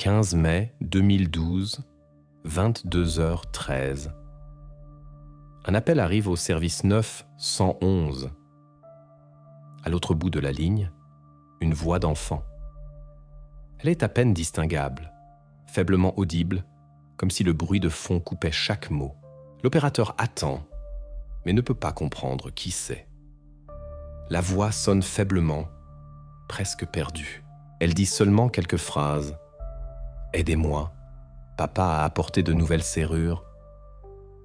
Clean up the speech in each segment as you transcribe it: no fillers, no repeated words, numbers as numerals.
15 mai 2012, 22h13. Un appel arrive au service 9 111. À l'autre bout de la ligne, une voix d'enfant. Elle est à peine distinguable, faiblement audible, comme si le bruit de fond coupait chaque mot. L'opérateur attend, mais ne peut pas comprendre qui c'est. La voix sonne faiblement, presque perdue. Elle dit seulement quelques phrases. « Aidez-moi, papa a apporté de nouvelles serrures. »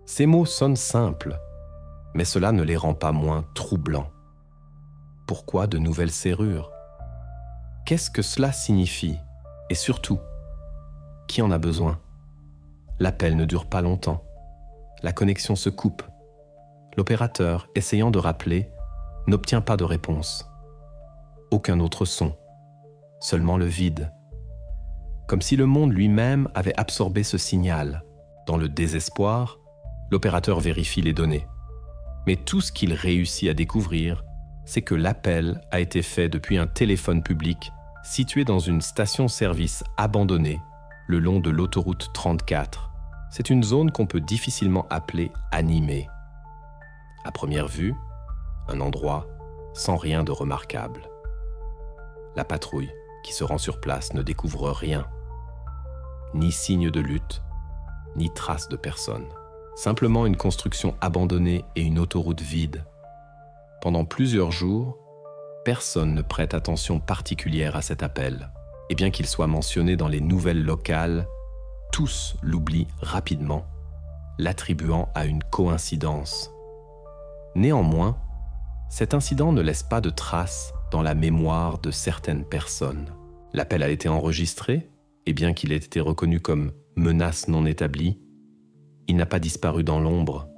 Ces mots sonnent simples, mais cela ne les rend pas moins troublants. Pourquoi de nouvelles serrures? Qu'est-ce que cela signifie? Et surtout, qui en a besoin? L'appel ne dure pas longtemps. La connexion se coupe. L'opérateur, essayant de rappeler, n'obtient pas de réponse. Aucun autre son, seulement le vide. Comme si le monde lui-même avait absorbé ce signal. Dans le désespoir, l'opérateur vérifie les données. Mais tout ce qu'il réussit à découvrir, c'est que l'appel a été fait depuis un téléphone public situé dans une station-service abandonnée le long de l'autoroute 34. C'est une zone qu'on peut difficilement appeler animée. À première vue, un endroit sans rien de remarquable. La patrouille qui se rend sur place ne découvre rien. Ni signe de lutte, ni trace de personne. Simplement une construction abandonnée et une autoroute vide. Pendant plusieurs jours, personne ne prête attention particulière à cet appel. Et bien qu'il soit mentionné dans les nouvelles locales, tous l'oublient rapidement, l'attribuant à une coïncidence. Néanmoins, cet incident ne laisse pas de traces dans la mémoire de certaines personnes. L'appel a été enregistré, et bien qu'il ait été reconnu comme menace non établie, il n'a pas disparu dans l'ombre.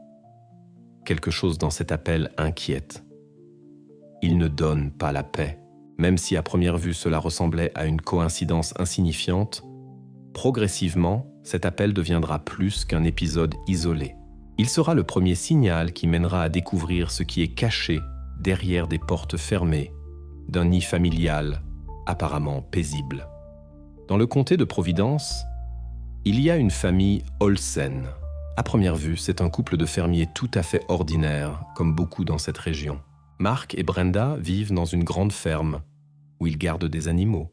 Quelque chose dans cet appel inquiète. Il ne donne pas la paix. Même si à première vue cela ressemblait à une coïncidence insignifiante, progressivement, cet appel deviendra plus qu'un épisode isolé. Il sera le premier signal qui mènera à découvrir ce qui est caché derrière des portes fermées, d'un nid familial apparemment paisible. Dans le comté de Providence, il y a une famille Olsen. À première vue, c'est un couple de fermiers tout à fait ordinaire, comme beaucoup dans cette région. Mark et Brenda vivent dans une grande ferme où ils gardent des animaux,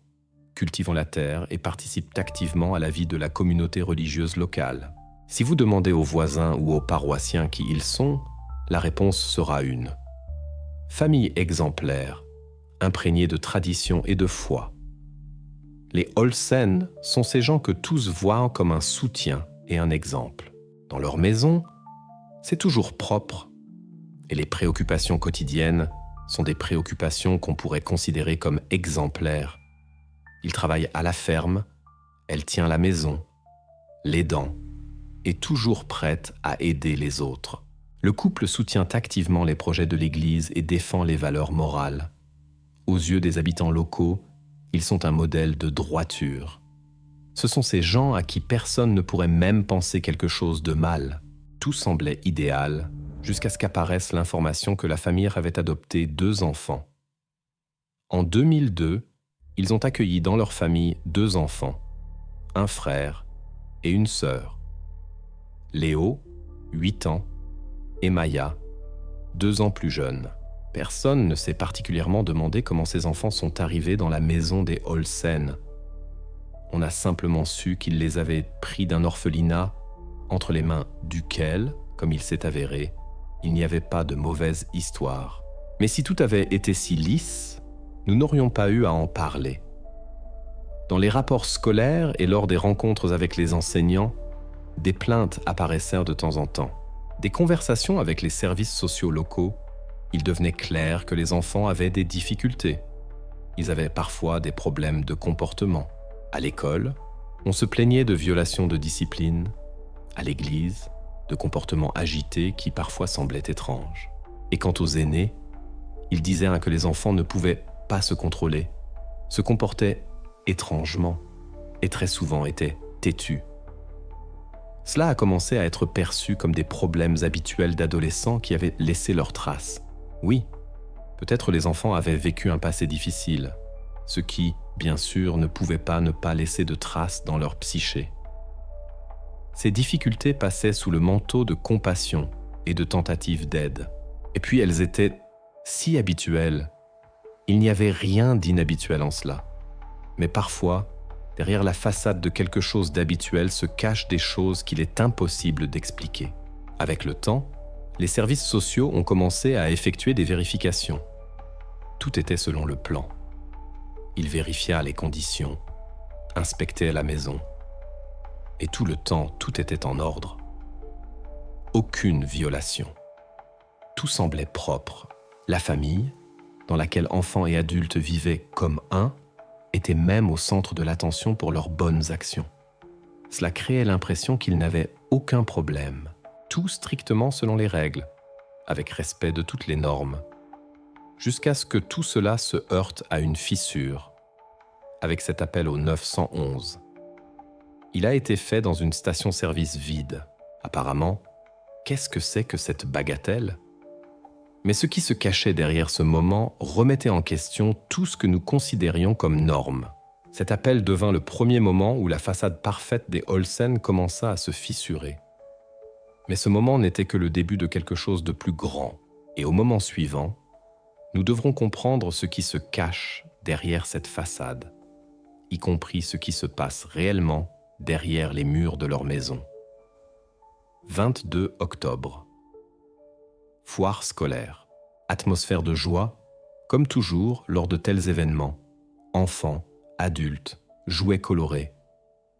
cultivant la terre et participent activement à la vie de la communauté religieuse locale. Si vous demandez aux voisins ou aux paroissiens qui ils sont, la réponse sera une. Famille exemplaire, imprégnée de tradition et de foi. Les Olsen sont ces gens que tous voient comme un soutien et un exemple. Dans leur maison, c'est toujours propre, et les préoccupations quotidiennes sont des préoccupations qu'on pourrait considérer comme exemplaires. Ils travaillent à la ferme, elle tient la maison, l'aidant, et toujours prête à aider les autres. Le couple soutient activement les projets de l'Église et défend les valeurs morales. Aux yeux des habitants locaux, ils sont un modèle de droiture. Ce sont ces gens à qui personne ne pourrait même penser quelque chose de mal. Tout semblait idéal, jusqu'à ce qu'apparaisse l'information que la famille avait adopté 2 enfants. En 2002, ils ont accueilli dans leur famille 2 enfants, un frère et une sœur. Léo, 8 ans, et Maya, 2 ans plus jeune. Personne ne s'est particulièrement demandé comment ces enfants sont arrivés dans la maison des Olsen. On a simplement su qu'ils les avaient pris d'un orphelinat entre les mains duquel, comme il s'est avéré, il n'y avait pas de mauvaise histoire. Mais si tout avait été si lisse, nous n'aurions pas eu à en parler. Dans les rapports scolaires et lors des rencontres avec les enseignants, des plaintes apparaissèrent de temps en temps. Des conversations avec les services sociaux locaux, il devenait clair que les enfants avaient des difficultés. Ils avaient parfois des problèmes de comportement. À l'école, on se plaignait de violations de discipline. À l'église, de comportements agités qui parfois semblaient étranges. Et quant aux aînés, ils disaient que les enfants ne pouvaient pas se contrôler, se comportaient étrangement et très souvent étaient têtus. Cela a commencé à être perçu comme des problèmes habituels d'adolescents qui avaient laissé leurs traces. Oui, peut-être les enfants avaient vécu un passé difficile, ce qui, bien sûr, ne pouvait pas ne pas laisser de traces dans leur psyché. Ces difficultés passaient sous le manteau de compassion et de tentatives d'aide. Et puis elles étaient si habituelles. Il n'y avait rien d'inhabituel en cela. Mais parfois, derrière la façade de quelque chose d'habituel se cachent des choses qu'il est impossible d'expliquer. Avec le temps, les services sociaux ont commencé à effectuer des vérifications. Tout était selon le plan. Il vérifia les conditions, inspectait la maison. Et tout le temps, tout était en ordre. Aucune violation. Tout semblait propre. La famille, dans laquelle enfants et adultes vivaient comme un, était même au centre de l'attention pour leurs bonnes actions. Cela créait l'impression qu'ils n'avaient aucun problème, tout strictement selon les règles, avec respect de toutes les normes, jusqu'à ce que tout cela se heurte à une fissure, avec cet appel au 911. Il a été fait dans une station-service vide. Apparemment, qu'est-ce que c'est que cette bagatelle ? Mais ce qui se cachait derrière ce moment remettait en question tout ce que nous considérions comme norme. Cet appel devint le premier moment où la façade parfaite des Olsen commença à se fissurer. Mais ce moment n'était que le début de quelque chose de plus grand. Et au moment suivant, nous devrons comprendre ce qui se cache derrière cette façade, y compris ce qui se passe réellement derrière les murs de leur maison. 22 octobre. Foire scolaire. Atmosphère de joie, comme toujours lors de tels événements. Enfants, adultes, jouets colorés,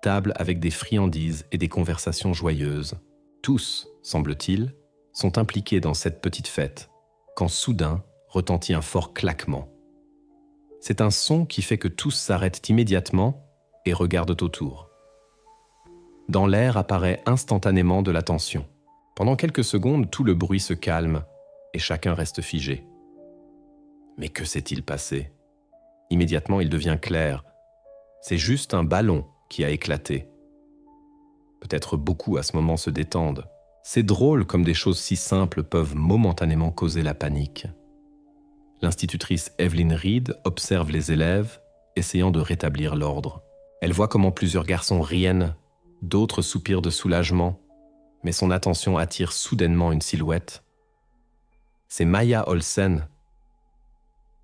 table avec des friandises et des conversations joyeuses. Tous, semble-t-il, sont impliqués dans cette petite fête, quand soudain retentit un fort claquement. C'est un son qui fait que tous s'arrêtent immédiatement et regardent autour. Dans l'air apparaît instantanément de la tension. Pendant quelques secondes, tout le bruit se calme et chacun reste figé. Mais que s'est-il passé ? Immédiatement, il devient clair. C'est juste un ballon qui a éclaté. Peut-être beaucoup à ce moment se détendent. C'est drôle comme des choses si simples peuvent momentanément causer la panique. L'institutrice Evelyn Reed observe les élèves, essayant de rétablir l'ordre. Elle voit comment plusieurs garçons riennent, d'autres soupirent de soulagement, mais son attention attire soudainement une silhouette. C'est Maya Olsen.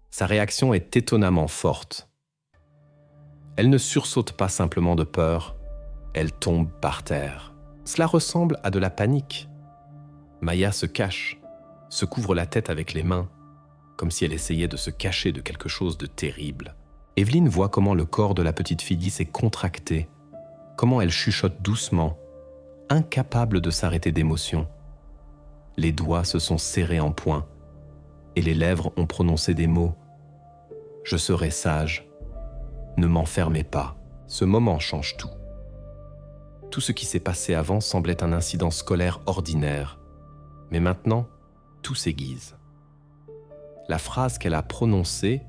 Sa réaction est étonnamment forte. Elle ne sursaute pas simplement de peur, elle tombe par terre. Cela ressemble à de la panique. Maya se cache, se couvre la tête avec les mains, comme si elle essayait de se cacher de quelque chose de terrible. Evelyn voit comment le corps de la petite fille s'est contracté, comment elle chuchote doucement, incapable de s'arrêter d'émotion. Les doigts se sont serrés en poing et les lèvres ont prononcé des mots. « Je serai sage. Ne m'enfermez pas. » Ce moment change tout. Tout ce qui s'est passé avant semblait un incident scolaire ordinaire. Mais maintenant, tout s'aiguise. La phrase qu'elle a prononcée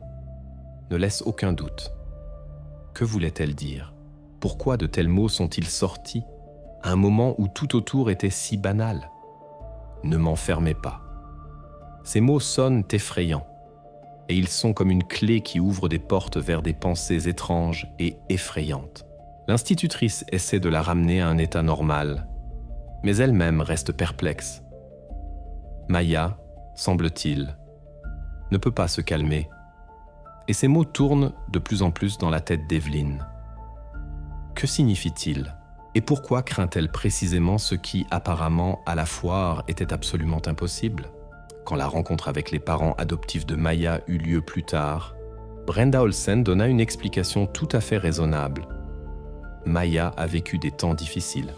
ne laisse aucun doute. Que voulait-elle dire ? Pourquoi de tels mots sont-ils sortis à un moment où tout autour était si banal ? Ne m'enfermez pas. Ces mots sonnent effrayants, et ils sont comme une clé qui ouvre des portes vers des pensées étranges et effrayantes. L'institutrice essaie de la ramener à un état normal, mais elle-même reste perplexe. Maya, semble-t-il, ne peut pas se calmer, et ces mots tournent de plus en plus dans la tête d'Evelyn. Que signifie-t-il ? Et pourquoi craint-elle précisément ce qui, apparemment, à la foire, était absolument impossible ? Quand la rencontre avec les parents adoptifs de Maya eut lieu plus tard, Brenda Olsen donna une explication tout à fait raisonnable. Maya a vécu des temps difficiles.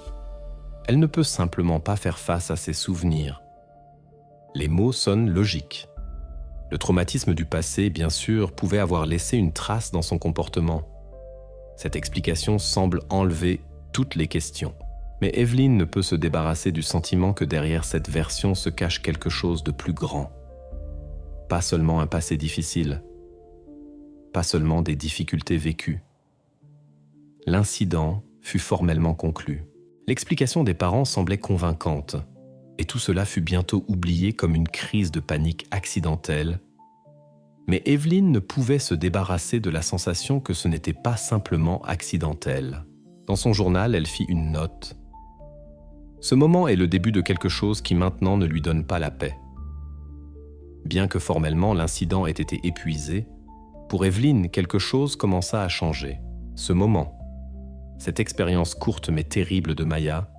Elle ne peut simplement pas faire face à ses souvenirs. Les mots sonnent logiques. Le traumatisme du passé, bien sûr, pouvait avoir laissé une trace dans son comportement. Cette explication semble enlever toutes les questions. Mais Evelyn ne peut se débarrasser du sentiment que derrière cette version se cache quelque chose de plus grand. Pas seulement un passé difficile, pas seulement des difficultés vécues. L'incident fut formellement conclu. L'explication des parents semblait convaincante, et tout cela fut bientôt oublié comme une crise de panique accidentelle Mais Evelyn ne pouvait se débarrasser de la sensation que ce n'était pas simplement accidentel. Dans son journal, elle fit une note. Ce moment est le début de quelque chose qui maintenant ne lui donne pas la paix. Bien que formellement l'incident ait été épuisé, pour Evelyn, quelque chose commença à changer. Ce moment, cette expérience courte mais terrible de Maya,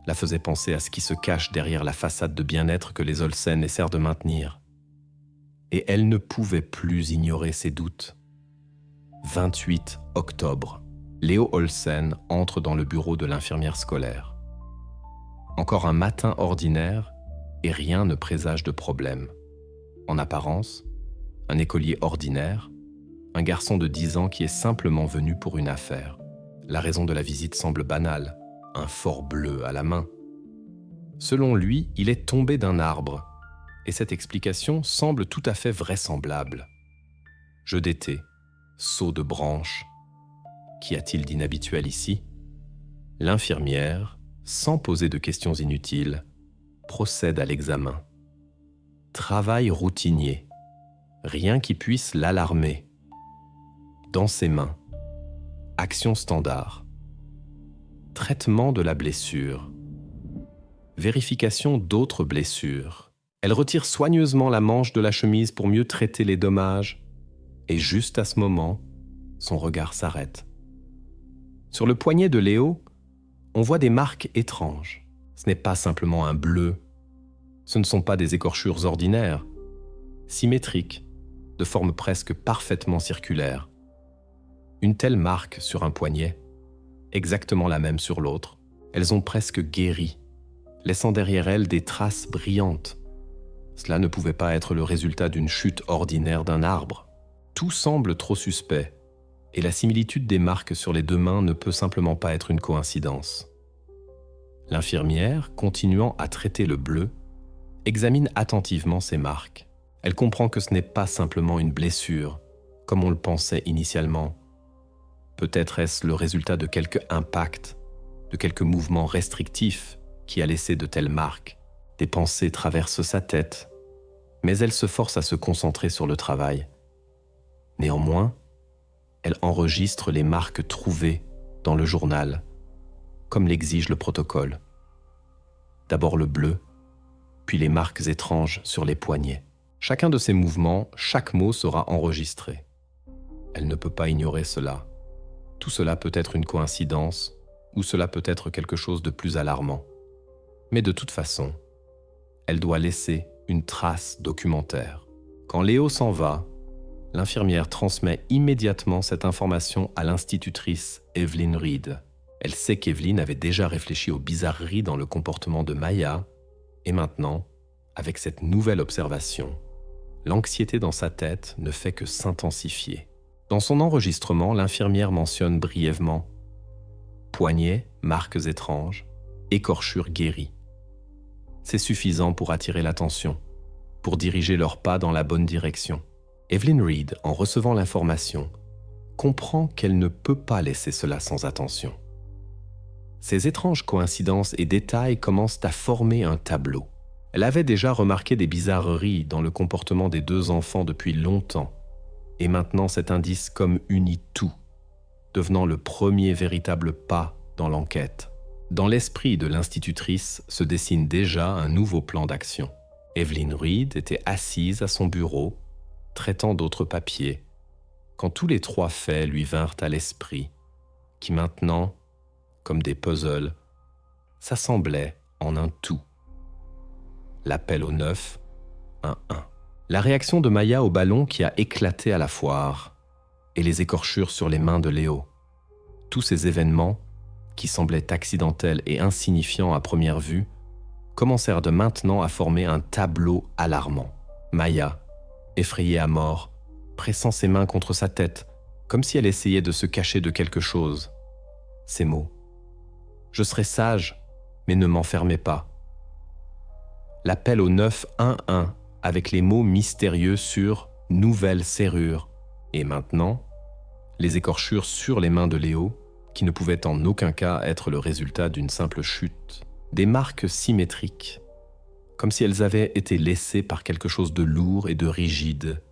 la faisait penser à ce qui se cache derrière la façade de bien-être que les Olsen essayent de maintenir. Et elle ne pouvait plus ignorer ses doutes. 28 octobre, Léo Olsen entre dans le bureau de l'infirmière scolaire. Encore un matin ordinaire et rien ne présage de problème. En apparence, un écolier ordinaire, un garçon de 10 ans qui est simplement venu pour une affaire. La raison de la visite semble banale, un fort bleu à la main. Selon lui, il est tombé d'un arbre, et cette explication semble tout à fait vraisemblable. Jeu d'été, saut de branche. Qu'y a-t-il d'inhabituel ici ? L'infirmière, sans poser de questions inutiles, procède à l'examen. Travail routinier, rien qui puisse l'alarmer. Dans ses mains, action standard. Traitement de la blessure. Vérification d'autres blessures. Elle retire soigneusement la manche de la chemise pour mieux traiter les dommages. Et juste à ce moment, son regard s'arrête. Sur le poignet de Léo, on voit des marques étranges. Ce n'est pas simplement un bleu. Ce ne sont pas des écorchures ordinaires, symétriques, de forme presque parfaitement circulaire. Une telle marque sur un poignet, exactement la même sur l'autre, elles ont presque guéri, laissant derrière elles des traces brillantes. Cela ne pouvait pas être le résultat d'une chute ordinaire d'un arbre. Tout semble trop suspect, et la similitude des marques sur les deux mains ne peut simplement pas être une coïncidence. L'infirmière, continuant à traiter le bleu, examine attentivement ces marques. Elle comprend que ce n'est pas simplement une blessure, comme on le pensait initialement. Peut-être est-ce le résultat de quelque impact, de quelque mouvement restrictif qui a laissé de telles marques. Des pensées traversent sa tête, mais elle se force à se concentrer sur le travail. Néanmoins, elle enregistre les marques trouvées dans le journal, comme l'exige le protocole. D'abord le bleu, puis les marques étranges sur les poignets. Chacun de ces mouvements, chaque mot sera enregistré. Elle ne peut pas ignorer cela. Tout cela peut être une coïncidence, ou cela peut être quelque chose de plus alarmant. Mais de toute façon, elle doit laisser une trace documentaire. Quand Léo s'en va, l'infirmière transmet immédiatement cette information à l'institutrice Evelyn Reed. Elle sait qu'Evelyn avait déjà réfléchi aux bizarreries dans le comportement de Maya, et maintenant, avec cette nouvelle observation, l'anxiété dans sa tête ne fait que s'intensifier. Dans son enregistrement, l'infirmière mentionne brièvement « poignet, marques étranges, écorchures guéries ». C'est suffisant pour attirer l'attention, pour diriger leurs pas dans la bonne direction. Evelyn Reed, en recevant l'information, comprend qu'elle ne peut pas laisser cela sans attention. Ces étranges coïncidences et détails commencent à former un tableau. Elle avait déjà remarqué des bizarreries dans le comportement des deux enfants depuis longtemps, et maintenant cet indice comme unit tout, devenant le premier véritable pas dans l'enquête. Dans l'esprit de l'institutrice se dessine déjà un nouveau plan d'action. Evelyn Reed était assise à son bureau, traitant d'autres papiers, quand tous les trois faits lui vinrent à l'esprit, qui maintenant, comme des puzzles, s'assemblaient en un tout. L'appel au 9, 1-1. La réaction de Maya au ballon qui a éclaté à la foire, et les écorchures sur les mains de Léo. Tous ces événements, qui semblaient accidentels et insignifiants à première vue, commencèrent de maintenant à former un tableau alarmant. Maya, effrayée à mort, pressant ses mains contre sa tête, comme si elle essayait de se cacher de quelque chose. Ces mots. « Je serai sage, mais ne m'enfermez pas. » L'appel au 9-1-1 avec les mots mystérieux sur « nouvelle serrure » et maintenant, les écorchures sur les mains de Léo, qui ne pouvaient en aucun cas être le résultat d'une simple chute. Des marques symétriques, comme si elles avaient été laissées par quelque chose de lourd et de rigide,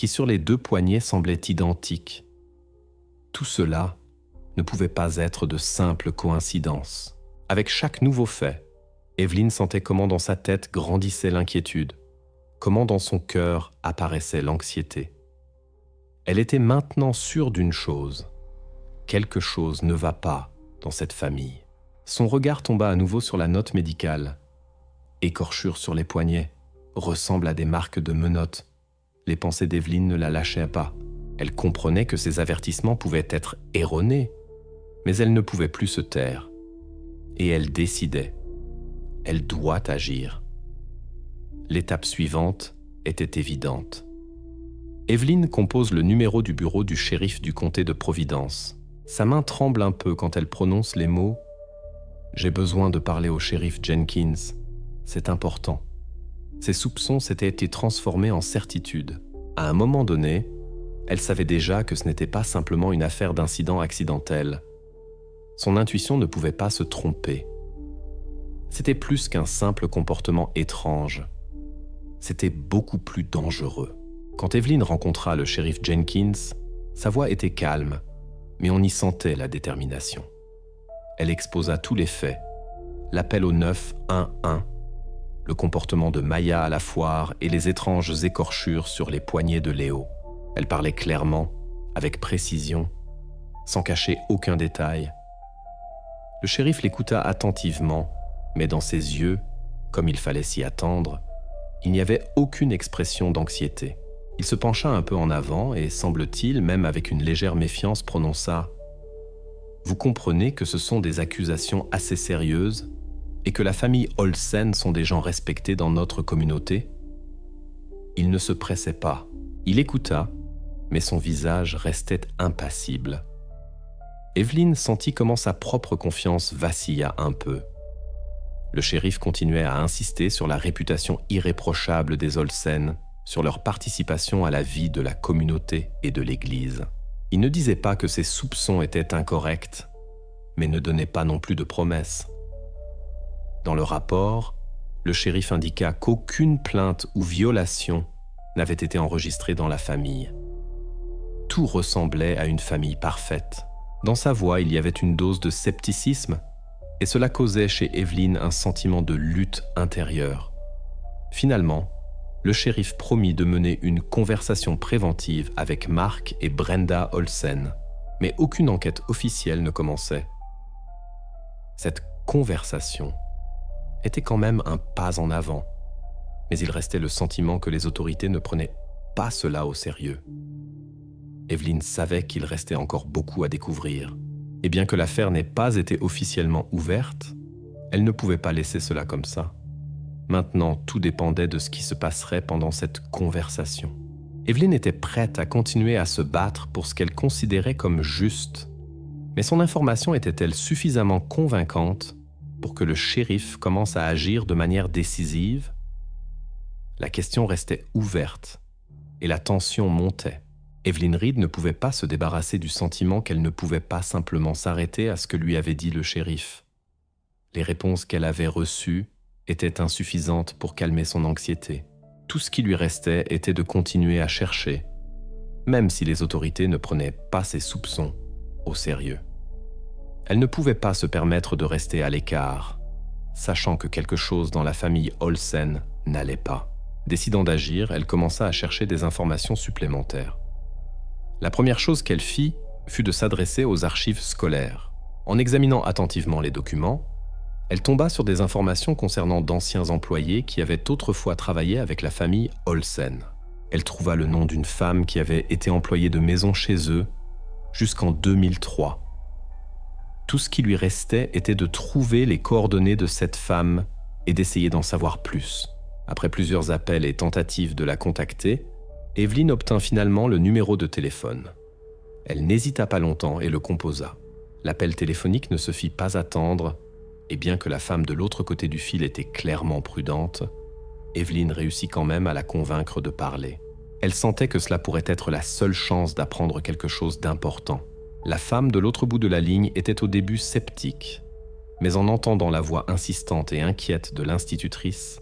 qui sur les 2 poignets semblaient identiques. Tout cela ne pouvait pas être de simples coïncidences. Avec chaque nouveau fait, Evelyn sentait comment dans sa tête grandissait l'inquiétude, comment dans son cœur apparaissait l'anxiété. Elle était maintenant sûre d'une chose. Quelque chose ne va pas dans cette famille. Son regard tomba à nouveau sur la note médicale. Écorchure sur les poignets, ressemble à des marques de menottes. Les pensées d'Evelyn ne la lâchaient pas. Elle comprenait que ces avertissements pouvaient être erronés, mais elle ne pouvait plus se taire. Et elle décidait. Elle doit agir. L'étape suivante était évidente. Evelyn compose le numéro du bureau du shérif du comté de Providence. Sa main tremble un peu quand elle prononce les mots « J'ai besoin de parler au shérif Jenkins. C'est important. » Ses soupçons s'étaient été transformés en certitude. À un moment donné, elle savait déjà que ce n'était pas simplement une affaire d'incident accidentel. Son intuition ne pouvait pas se tromper. C'était plus qu'un simple comportement étrange. C'était beaucoup plus dangereux. Quand Evelyn rencontra le shérif Jenkins, sa voix était calme, mais on y sentait la détermination. Elle exposa tous les faits, l'appel au 911, le comportement de Maya à la foire et les étranges écorchures sur les poignets de Léo. Elle parlait clairement, avec précision, sans cacher aucun détail. Le shérif l'écouta attentivement, mais dans ses yeux, comme il fallait s'y attendre, il n'y avait aucune expression d'anxiété. Il se pencha un peu en avant et, semble-t-il, même avec une légère méfiance, prononça « Vous comprenez que ce sont des accusations assez sérieuses et que la famille Olsen sont des gens respectés dans notre communauté ?» Il ne se pressait pas. Il écouta, mais son visage restait impassible. Evelyn sentit comment sa propre confiance vacilla un peu. Le shérif continuait à insister sur la réputation irréprochable des Olsen, sur leur participation à la vie de la communauté et de l'Église. Il ne disait pas que ses soupçons étaient incorrects, mais ne donnait pas non plus de promesses. Dans le rapport, le shérif indiqua qu'aucune plainte ou violation n'avait été enregistrée dans la famille. Tout ressemblait à une famille parfaite. Dans sa voix, il y avait une dose de scepticisme, et cela causait chez Evelyn un sentiment de lutte intérieure. Finalement, le shérif promit de mener une conversation préventive avec Mark et Brenda Olsen, mais aucune enquête officielle ne commençait. Cette conversation était quand même un pas en avant, mais il restait le sentiment que les autorités ne prenaient pas cela au sérieux. Evelyn savait qu'il restait encore beaucoup à découvrir, et bien que l'affaire n'ait pas été officiellement ouverte, elle ne pouvait pas laisser cela comme ça. Maintenant, tout dépendait de ce qui se passerait pendant cette conversation. Evelyn était prête à continuer à se battre pour ce qu'elle considérait comme juste, mais son information était-elle suffisamment convaincante pour que le shérif commence à agir de manière décisive? La question restait ouverte, et la tension montait. Evelyn Reed ne pouvait pas se débarrasser du sentiment qu'elle ne pouvait pas simplement s'arrêter à ce que lui avait dit le shérif. Les réponses qu'elle avait reçues étaient insuffisantes pour calmer son anxiété. Tout ce qui lui restait était de continuer à chercher, même si les autorités ne prenaient pas ses soupçons au sérieux. Elle ne pouvait pas se permettre de rester à l'écart, sachant que quelque chose dans la famille Olsen n'allait pas. Décidant d'agir, elle commença à chercher des informations supplémentaires. La première chose qu'elle fit fut de s'adresser aux archives scolaires. En examinant attentivement les documents, elle tomba sur des informations concernant d'anciens employés qui avaient autrefois travaillé avec la famille Olsen. Elle trouva le nom d'une femme qui avait été employée de maison chez eux jusqu'en 2003. Tout ce qui lui restait était de trouver les coordonnées de cette femme et d'essayer d'en savoir plus. Après plusieurs appels et tentatives de la contacter, Evelyn obtint finalement le numéro de téléphone. Elle n'hésita pas longtemps et le composa. L'appel téléphonique ne se fit pas attendre, et bien que la femme de l'autre côté du fil était clairement prudente, Evelyn réussit quand même à la convaincre de parler. Elle sentait que cela pourrait être la seule chance d'apprendre quelque chose d'important. La femme de l'autre bout de la ligne était au début sceptique, mais en entendant la voix insistante et inquiète de l'institutrice,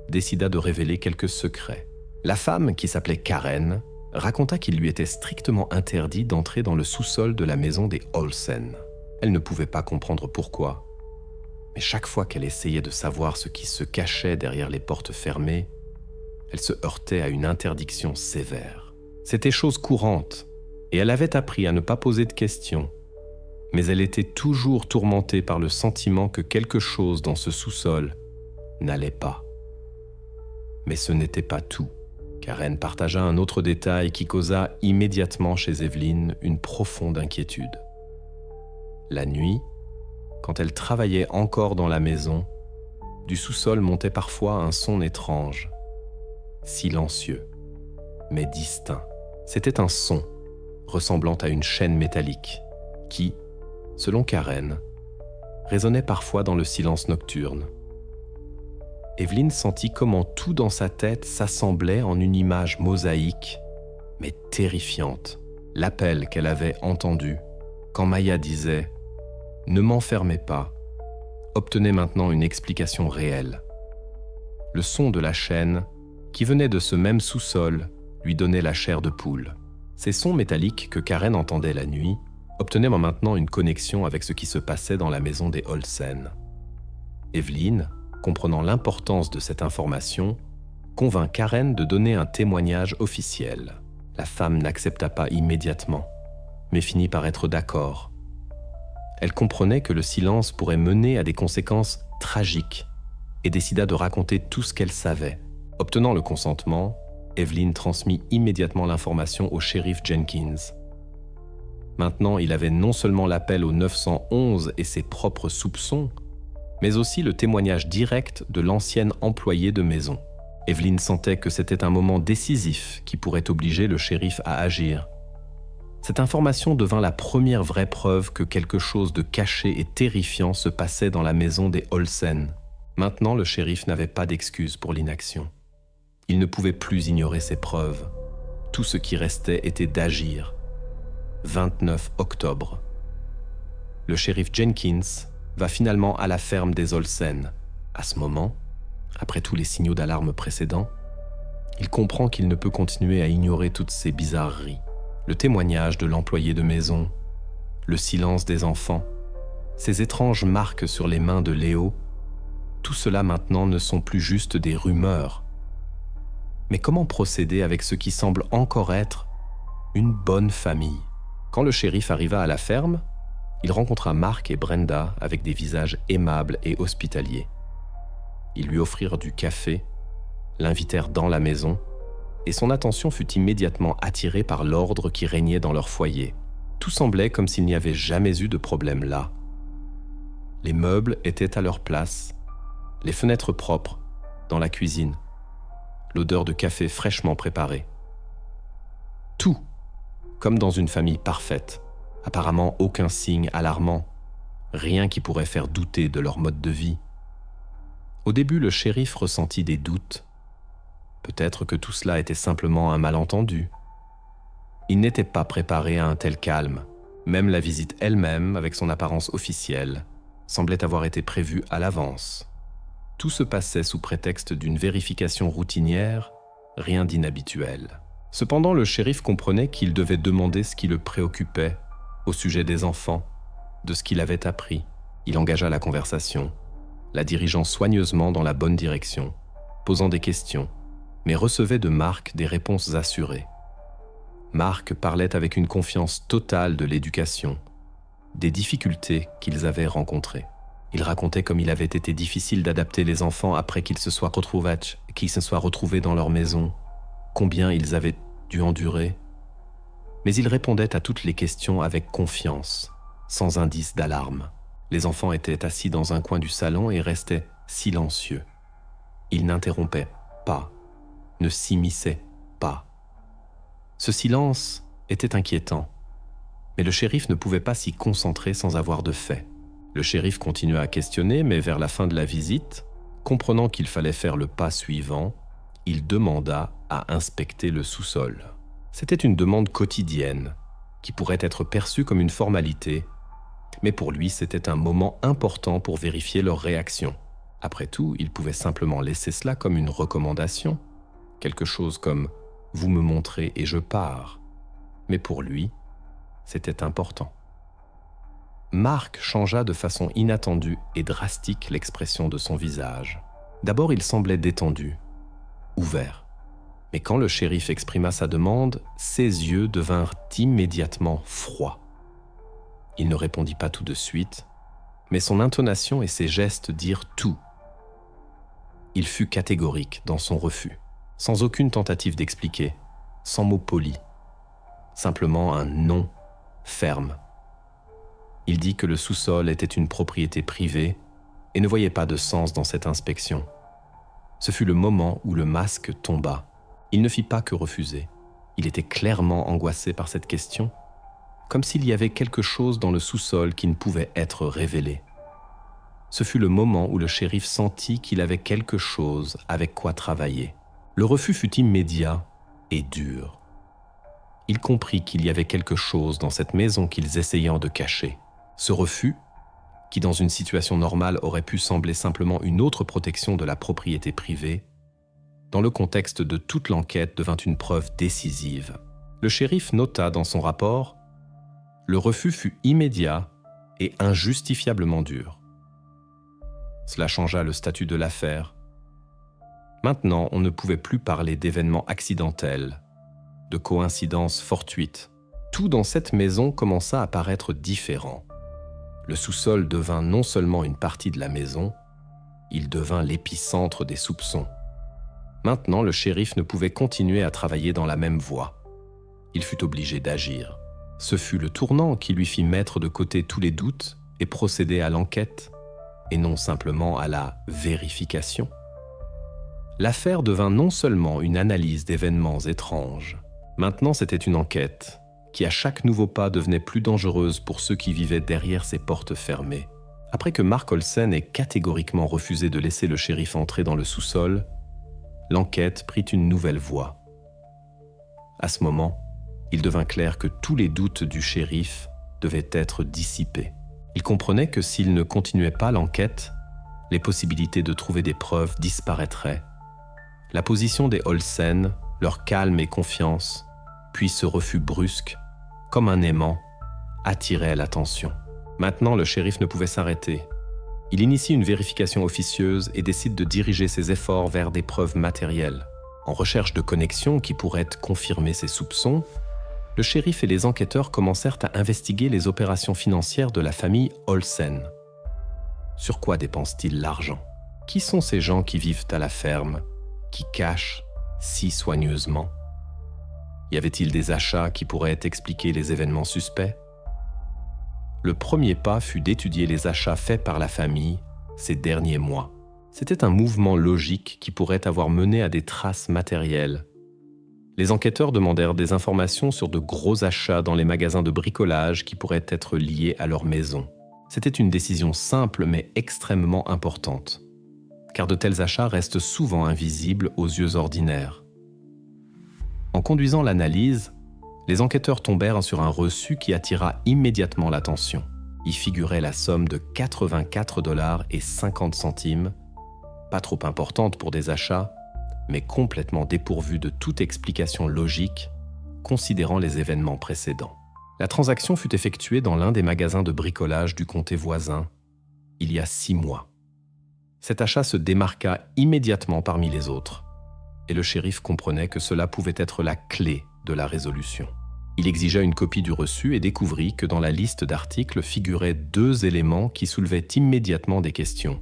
décida de révéler quelques secrets. La femme, qui s'appelait Karen, raconta qu'il lui était strictement interdit d'entrer dans le sous-sol de la maison des Olsen. Elle ne pouvait pas comprendre pourquoi, mais chaque fois qu'elle essayait de savoir ce qui se cachait derrière les portes fermées, elle se heurtait à une interdiction sévère. C'était chose courante, et elle avait appris à ne pas poser de questions, mais elle était toujours tourmentée par le sentiment que quelque chose dans ce sous-sol n'allait pas. Mais ce n'était pas tout. Karen partagea un autre détail qui causa immédiatement chez Evelyn une profonde inquiétude. La nuit, quand elle travaillait encore dans la maison, du sous-sol montait parfois un son étrange, silencieux, mais distinct. C'était un son ressemblant à une chaîne métallique qui, selon Karen, résonnait parfois dans le silence nocturne. Evelyn sentit comment tout dans sa tête s'assemblait en une image mosaïque, mais terrifiante. L'appel qu'elle avait entendu quand Maya disait « Ne m'enfermez pas » obtenait maintenant une explication réelle. Le son de la chaîne, qui venait de ce même sous-sol, lui donnait la chair de poule. Ces sons métalliques que Karen entendait la nuit obtenaient maintenant une connexion avec ce qui se passait dans la maison des Olsen. Evelyn, comprenant l'importance de cette information, convainc Karen de donner un témoignage officiel. La femme n'accepta pas immédiatement, mais finit par être d'accord. Elle comprenait que le silence pourrait mener à des conséquences tragiques et décida de raconter tout ce qu'elle savait. Obtenant le consentement, Evelyn transmit immédiatement l'information au shérif Jenkins. Maintenant, il avait non seulement l'appel au 911 et ses propres soupçons, mais aussi le témoignage direct de l'ancienne employée de maison. Evelyn sentait que c'était un moment décisif qui pourrait obliger le shérif à agir. Cette information devint la première vraie preuve que quelque chose de caché et terrifiant se passait dans la maison des Olsen. Maintenant, le shérif n'avait pas d'excuse pour l'inaction. Il ne pouvait plus ignorer ces preuves. Tout ce qui restait était d'agir. 29 octobre. Le shérif Jenkins va finalement à la ferme des Olsen. À ce moment, après tous les signaux d'alarme précédents, il comprend qu'il ne peut continuer à ignorer toutes ces bizarreries. Le témoignage de l'employé de maison, le silence des enfants, ces étranges marques sur les mains de Léo, tout cela maintenant ne sont plus juste des rumeurs. Mais comment procéder avec ce qui semble encore être une bonne famille? Quand le shérif arriva à la ferme, il rencontra Mark et Brenda avec des visages aimables et hospitaliers. Ils lui offrirent du café, l'invitèrent dans la maison, et son attention fut immédiatement attirée par l'ordre qui régnait dans leur foyer. Tout semblait comme s'il n'y avait jamais eu de problème là. Les meubles étaient à leur place, les fenêtres propres, dans la cuisine, l'odeur de café fraîchement préparé. Tout, comme dans une famille parfaite. Apparemment aucun signe alarmant, rien qui pourrait faire douter de leur mode de vie. Au début, le shérif ressentit des doutes. Peut-être que tout cela était simplement un malentendu. Il n'était pas préparé à un tel calme. Même la visite elle-même, avec son apparence officielle, semblait avoir été prévue à l'avance. Tout se passait sous prétexte d'une vérification routinière, rien d'inhabituel. Cependant, le shérif comprenait qu'il devait demander ce qui le préoccupait au sujet des enfants, de ce qu'il avait appris. Il engagea la conversation, la dirigeant soigneusement dans la bonne direction, posant des questions, mais recevait de Mark des réponses assurées. Mark parlait avec une confiance totale de l'éducation, des difficultés qu'ils avaient rencontrées. Il racontait comme il avait été difficile d'adapter les enfants après qu'ils se soient retrouvés dans leur maison, combien ils avaient dû endurer. Mais il répondait à toutes les questions avec confiance, sans indice d'alarme. Les enfants étaient assis dans un coin du salon et restaient silencieux. Ils n'interrompaient pas, ne s'immisçaient pas. Ce silence était inquiétant, mais le shérif ne pouvait pas s'y concentrer sans avoir de faits. Le shérif continua à questionner, mais vers la fin de la visite, comprenant qu'il fallait faire le pas suivant, il demanda à inspecter le sous-sol. C'était une demande quotidienne, qui pourrait être perçue comme une formalité, mais pour lui, c'était un moment important pour vérifier leur réaction. Après tout, il pouvait simplement laisser cela comme une recommandation, quelque chose comme vous me montrez et je pars. Mais pour lui, c'était important. Marc changea de façon inattendue et drastique l'expression de son visage. D'abord, il semblait détendu, ouvert. Mais quand le shérif exprima sa demande, ses yeux devinrent immédiatement froids. Il ne répondit pas tout de suite, mais son intonation et ses gestes dirent tout. Il fut catégorique dans son refus, sans aucune tentative d'expliquer, sans mot poli, simplement un non ferme. Il dit que le sous-sol était une propriété privée et ne voyait pas de sens dans cette inspection. Ce fut le moment où le masque tomba. Il ne fit pas que refuser. Il était clairement angoissé par cette question, comme s'il y avait quelque chose dans le sous-sol qui ne pouvait être révélé. Ce fut le moment où le shérif sentit qu'il avait quelque chose avec quoi travailler. Le refus fut immédiat et dur. Il comprit qu'il y avait quelque chose dans cette maison qu'ils essayaient de cacher. Ce refus, qui dans une situation normale aurait pu sembler simplement une autre protection de la propriété privée, dans le contexte de toute l'enquête devint une preuve décisive. Le shérif nota dans son rapport « Le refus fut immédiat et injustifiablement dur ». Cela changea le statut de l'affaire. Maintenant, on ne pouvait plus parler d'événements accidentels, de coïncidences fortuites. Tout dans cette maison commença à paraître différent. Le sous-sol devint non seulement une partie de la maison, il devint l'épicentre des soupçons. Maintenant, le shérif ne pouvait continuer à travailler dans la même voie. Il fut obligé d'agir. Ce fut le tournant qui lui fit mettre de côté tous les doutes et procéder à l'enquête, et non simplement à la vérification. L'affaire devint non seulement une analyse d'événements étranges. Maintenant, c'était une enquête qui, à chaque nouveau pas, devenait plus dangereuse pour ceux qui vivaient derrière ces portes fermées. Après que Mark Olsen ait catégoriquement refusé de laisser le shérif entrer dans le sous-sol, l'enquête prit une nouvelle voie. À ce moment, il devint clair que tous les doutes du shérif devaient être dissipés. Il comprenait que s'il ne continuait pas l'enquête, les possibilités de trouver des preuves disparaîtraient. La position des Olsen, leur calme et confiance, puis ce refus brusque, comme un aimant, attirait l'attention. Maintenant, le shérif ne pouvait s'arrêter. Il initie une vérification officieuse et décide de diriger ses efforts vers des preuves matérielles. En recherche de connexions qui pourraient confirmer ses soupçons, le shérif et les enquêteurs commencèrent à investiguer les opérations financières de la famille Olsen. Sur quoi dépensent-ils l'argent? Qui sont ces gens qui vivent à la ferme, qui cachent si soigneusement? Y avait-il des achats qui pourraient expliquer les événements suspects? Le premier pas fut d'étudier les achats faits par la famille ces derniers mois. C'était un mouvement logique qui pourrait avoir mené à des traces matérielles. Les enquêteurs demandèrent des informations sur de gros achats dans les magasins de bricolage qui pourraient être liés à leur maison. C'était une décision simple mais extrêmement importante, car de tels achats restent souvent invisibles aux yeux ordinaires. En conduisant l'analyse, les enquêteurs tombèrent sur un reçu qui attira immédiatement l'attention. Y figurait la somme de 84,50 $, pas trop importante pour des achats, mais complètement dépourvue de toute explication logique, considérant les événements précédents. La transaction fut effectuée dans l'un des magasins de bricolage du comté voisin, il y a 6 mois. Cet achat se démarqua immédiatement parmi les autres, et le shérif comprenait que cela pouvait être la clé de la résolution. Il exigea une copie du reçu et découvrit que dans la liste d'articles figuraient 2 éléments qui soulevaient immédiatement des questions.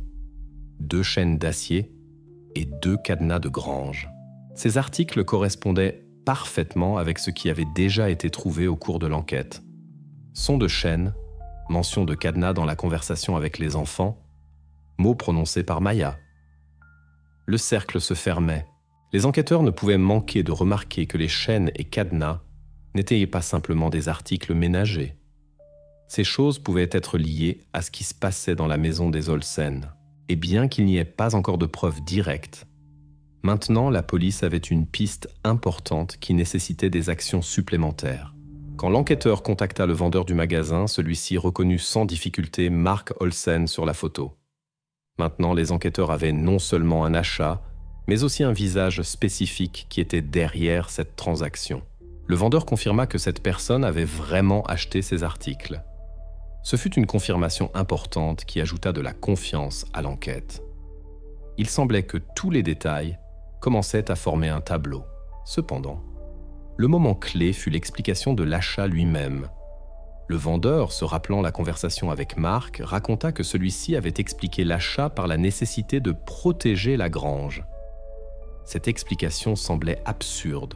2 chaînes d'acier et 2 cadenas de grange. Ces articles correspondaient parfaitement avec ce qui avait déjà été trouvé au cours de l'enquête. Son de chaîne, mention de cadenas dans la conversation avec les enfants, mots prononcés par Maya. Le cercle se fermait. Les enquêteurs ne pouvaient manquer de remarquer que les chaînes et cadenas n'étaient pas simplement des articles ménagers. Ces choses pouvaient être liées à ce qui se passait dans la maison des Olsen. Et bien qu'il n'y ait pas encore de preuves directes, maintenant la police avait une piste importante qui nécessitait des actions supplémentaires. Quand l'enquêteur contacta le vendeur du magasin, celui-ci reconnut sans difficulté Mark Olsen sur la photo. Maintenant, les enquêteurs avaient non seulement un achat, mais aussi un visage spécifique qui était derrière cette transaction. Le vendeur confirma que cette personne avait vraiment acheté ces articles. Ce fut une confirmation importante qui ajouta de la confiance à l'enquête. Il semblait que tous les détails commençaient à former un tableau. Cependant, le moment clé fut l'explication de l'achat lui-même. Le vendeur, se rappelant la conversation avec Mark, raconta que celui-ci avait expliqué l'achat par la nécessité de protéger la grange. Cette explication semblait absurde.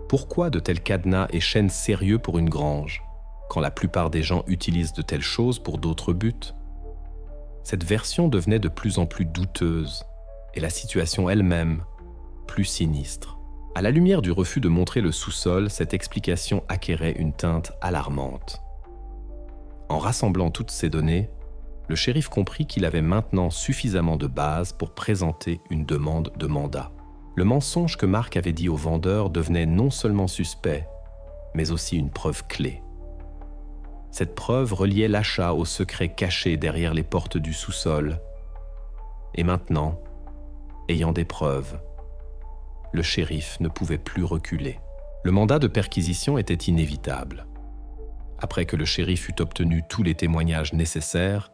Pourquoi de tels cadenas et chaînes sérieux pour une grange, quand la plupart des gens utilisent de telles choses pour d'autres buts? Cette version devenait de plus en plus douteuse, et la situation elle-même plus sinistre. À la lumière du refus de montrer le sous-sol, cette explication acquérait une teinte alarmante. En rassemblant toutes ces données, le shérif comprit qu'il avait maintenant suffisamment de bases pour présenter une demande de mandat. Le mensonge que Mark avait dit au vendeur devenait non seulement suspect, mais aussi une preuve clé. Cette preuve reliait l'achat au secret caché derrière les portes du sous-sol. Et maintenant, ayant des preuves, le shérif ne pouvait plus reculer. Le mandat de perquisition était inévitable. Après que le shérif eut obtenu tous les témoignages nécessaires,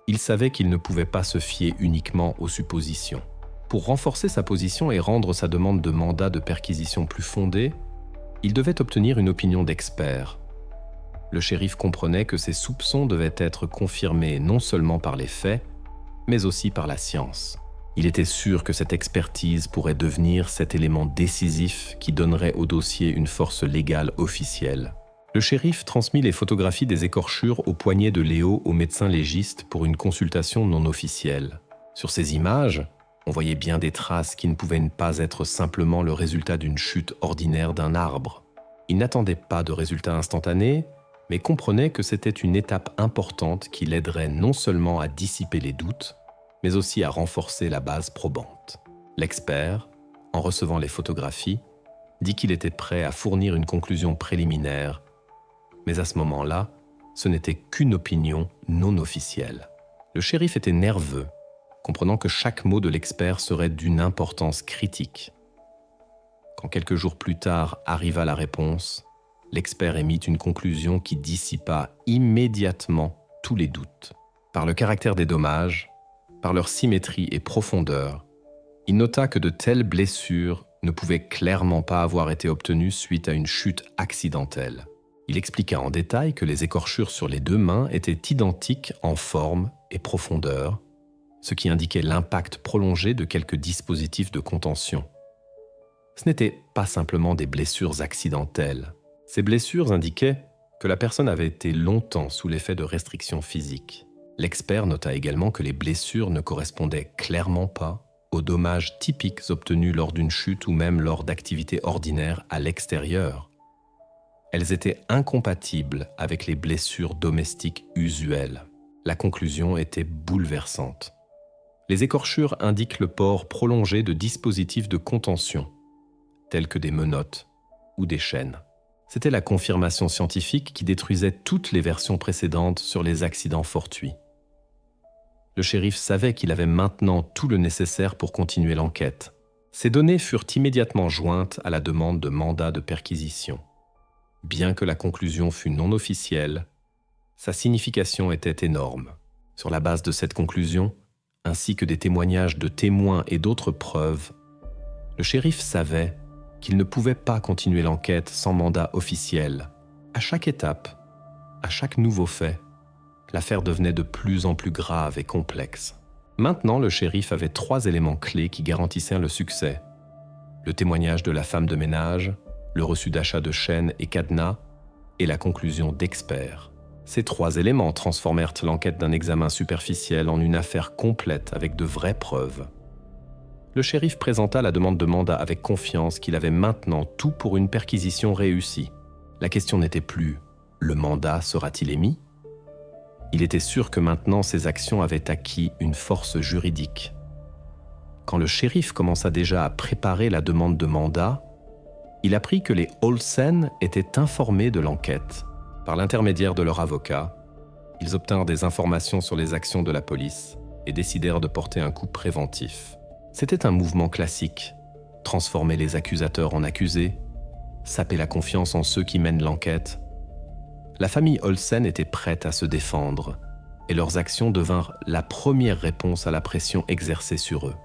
il savait qu'il ne pouvait pas se fier uniquement aux suppositions. Pour renforcer sa position et rendre sa demande de mandat de perquisition plus fondée, il devait obtenir une opinion d'expert. Le shérif comprenait que ses soupçons devaient être confirmés non seulement par les faits, mais aussi par la science. Il était sûr que cette expertise pourrait devenir cet élément décisif qui donnerait au dossier une force légale officielle. Le shérif transmit les photographies des écorchures au poignet de Léo au médecin légiste pour une consultation non officielle. Sur ces images, on voyait bien des traces qui ne pouvaient pas être simplement le résultat d'une chute ordinaire d'un arbre. Il n'attendait pas de résultats instantanés, mais comprenait que c'était une étape importante qui l'aiderait non seulement à dissiper les doutes, mais aussi à renforcer la base probante. L'expert, en recevant les photographies, dit qu'il était prêt à fournir une conclusion préliminaire, mais à ce moment-là, ce n'était qu'une opinion non officielle. Le shérif était nerveux, comprenant que chaque mot de l'expert serait d'une importance critique. Quand quelques jours plus tard arriva la réponse, l'expert émit une conclusion qui dissipa immédiatement tous les doutes. Par le caractère des dommages, par leur symétrie et profondeur, il nota que de telles blessures ne pouvaient clairement pas avoir été obtenues suite à une chute accidentelle. Il expliqua en détail que les écorchures sur les deux mains étaient identiques en forme et profondeur, ce qui indiquait l'impact prolongé de quelques dispositifs de contention. Ce n'étaient pas simplement des blessures accidentelles. Ces blessures indiquaient que la personne avait été longtemps sous l'effet de restrictions physiques. L'expert nota également que les blessures ne correspondaient clairement pas aux dommages typiques obtenus lors d'une chute ou même lors d'activités ordinaires à l'extérieur. Elles étaient incompatibles avec les blessures domestiques usuelles. La conclusion était bouleversante. Les écorchures indiquent le port prolongé de dispositifs de contention, tels que des menottes ou des chaînes. C'était la confirmation scientifique qui détruisait toutes les versions précédentes sur les accidents fortuits. Le shérif savait qu'il avait maintenant tout le nécessaire pour continuer l'enquête. Ces données furent immédiatement jointes à la demande de mandat de perquisition. Bien que la conclusion fût non officielle, sa signification était énorme. Sur la base de cette conclusion, ainsi que des témoignages de témoins et d'autres preuves, le shérif savait qu'il ne pouvait pas continuer l'enquête sans mandat officiel. À chaque étape, à chaque nouveau fait, l'affaire devenait de plus en plus grave et complexe. Maintenant, le shérif avait 3 éléments clés qui garantissaient le succès. Le témoignage de la femme de ménage, le reçu d'achat de chaînes et cadenas, et la conclusion d'experts. Ces 3 éléments transformèrent l'enquête d'un examen superficiel en une affaire complète avec de vraies preuves. Le shérif présenta la demande de mandat avec confiance qu'il avait maintenant tout pour une perquisition réussie. La question n'était plus « le mandat sera-t-il émis ?» Il était sûr que maintenant ses actions avaient acquis une force juridique. Quand le shérif commença déjà à préparer la demande de mandat, il apprit que les Olsen étaient informés de l'enquête. Par l'intermédiaire de leur avocat, ils obtinrent des informations sur les actions de la police et décidèrent de porter un coup préventif. C'était un mouvement classique, transformer les accusateurs en accusés, saper la confiance en ceux qui mènent l'enquête. La famille Olsen était prête à se défendre, et leurs actions devinrent la première réponse à la pression exercée sur eux.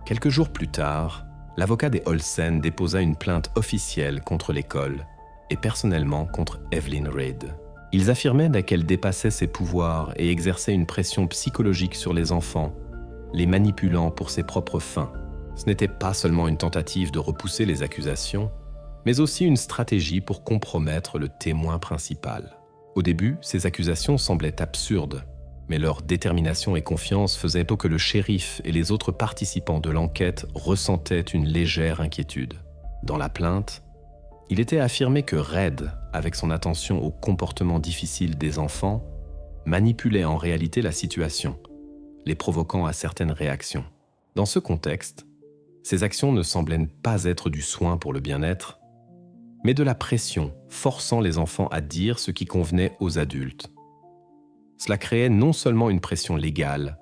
Quelques jours plus tard, l'avocat des Olsen déposa une plainte officielle contre l'école, et personnellement contre Evelyn Reid. Ils affirmaient qu'elle dépassait ses pouvoirs et exerçait une pression psychologique sur les enfants, les manipulant pour ses propres fins. Ce n'était pas seulement une tentative de repousser les accusations, mais aussi une stratégie pour compromettre le témoin principal. Au début, ces accusations semblaient absurdes, mais leur détermination et confiance faisaient que le shérif et les autres participants de l'enquête ressentaient une légère inquiétude. Dans la plainte, il était affirmé que Reid, avec son attention au comportement difficile des enfants, manipulait en réalité la situation, les provoquant à certaines réactions. Dans ce contexte, ces actions ne semblaient pas être du soin pour le bien-être, mais de la pression, forçant les enfants à dire ce qui convenait aux adultes. Cela créait non seulement une pression légale,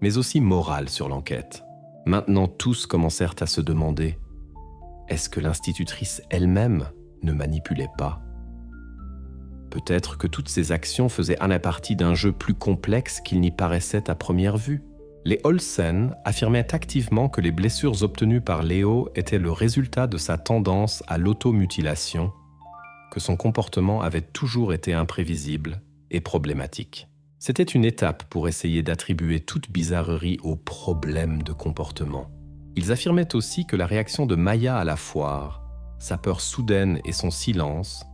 mais aussi morale sur l'enquête. Maintenant, tous commencèrent à se demander: est-ce que l'institutrice elle-même ne manipulait pas? Peut-être que toutes ces actions faisaient partie d'un jeu plus complexe qu'il n'y paraissait à première vue. Les Olsen affirmaient activement que les blessures obtenues par Léo étaient le résultat de sa tendance à l'automutilation, que son comportement avait toujours été imprévisible et problématique. C'était une étape pour essayer d'attribuer toute bizarrerie au problème de comportement. Ils affirmaient aussi que la réaction de Maya à la foire, sa peur soudaine et son silence,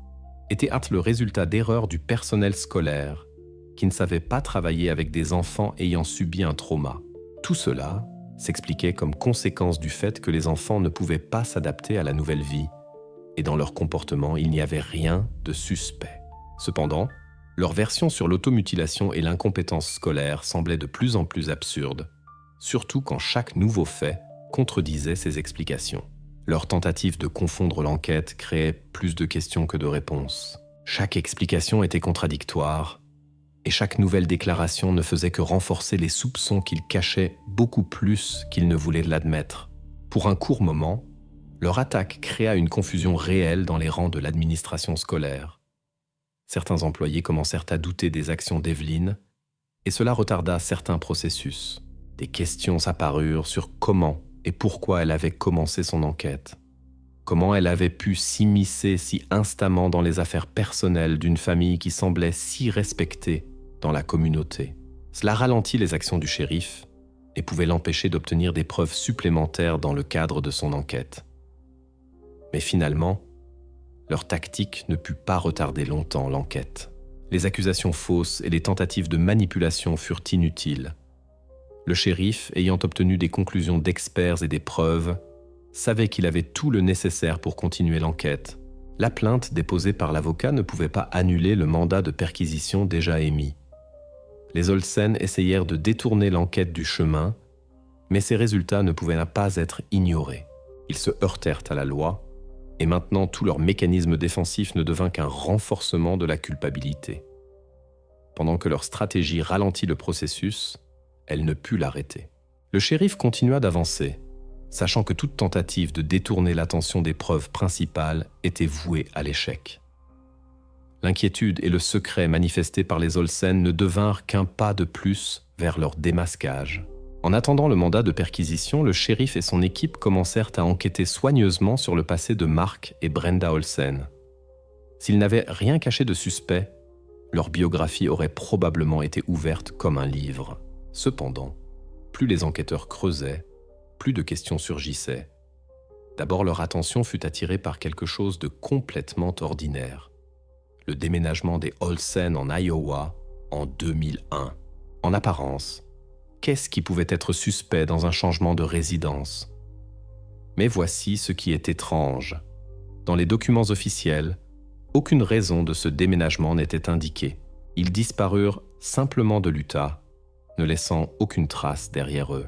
étaient le résultat d'erreurs du personnel scolaire qui ne savait pas travailler avec des enfants ayant subi un trauma. Tout cela s'expliquait comme conséquence du fait que les enfants ne pouvaient pas s'adapter à la nouvelle vie, et dans leur comportement, il n'y avait rien de suspect. Cependant, leur version sur l'automutilation et l'incompétence scolaire semblait de plus en plus absurde, surtout quand chaque nouveau fait contredisait ces explications. Leur tentative de confondre l'enquête créait plus de questions que de réponses. Chaque explication était contradictoire, et chaque nouvelle déclaration ne faisait que renforcer les soupçons qu'ils cachaient beaucoup plus qu'ils ne voulaient l'admettre. Pour un court moment, leur attaque créa une confusion réelle dans les rangs de l'administration scolaire. Certains employés commencèrent à douter des actions d'Evelyn, et cela retarda certains processus. Des questions apparurent sur comment et pourquoi elle avait commencé son enquête. Comment elle avait pu s'immiscer si instamment dans les affaires personnelles d'une famille qui semblait si respectée dans la communauté. Cela ralentit les actions du shérif et pouvait l'empêcher d'obtenir des preuves supplémentaires dans le cadre de son enquête. Mais finalement, leur tactique ne put pas retarder longtemps l'enquête. Les accusations fausses et les tentatives de manipulation furent inutiles. Le shérif, ayant obtenu des conclusions d'experts et des preuves, savait qu'il avait tout le nécessaire pour continuer l'enquête. La plainte déposée par l'avocat ne pouvait pas annuler le mandat de perquisition déjà émis. Les Olsen essayèrent de détourner l'enquête du chemin, mais ces résultats ne pouvaient pas être ignorés. Ils se heurtèrent à la loi, et maintenant tout leur mécanisme défensif ne devint qu'un renforcement de la culpabilité. Pendant que leur stratégie ralentit le processus, elle ne put l'arrêter. Le shérif continua d'avancer, sachant que toute tentative de détourner l'attention des preuves principales était vouée à l'échec. L'inquiétude et le secret manifestés par les Olsen ne devinrent qu'un pas de plus vers leur démasquage. En attendant le mandat de perquisition, le shérif et son équipe commencèrent à enquêter soigneusement sur le passé de Mark et Brenda Olsen. S'ils n'avaient rien caché de suspect, leur biographie aurait probablement été ouverte comme un livre. Cependant, plus les enquêteurs creusaient, plus de questions surgissaient. D'abord, leur attention fut attirée par quelque chose de complètement ordinaire. Le déménagement des Olsen en Iowa en 2001. En apparence, qu'est-ce qui pouvait être suspect dans un changement de résidence? Mais voici ce qui est étrange. Dans les documents officiels, aucune raison de ce déménagement n'était indiquée. Ils disparurent simplement de l'Utah, ne laissant aucune trace derrière eux.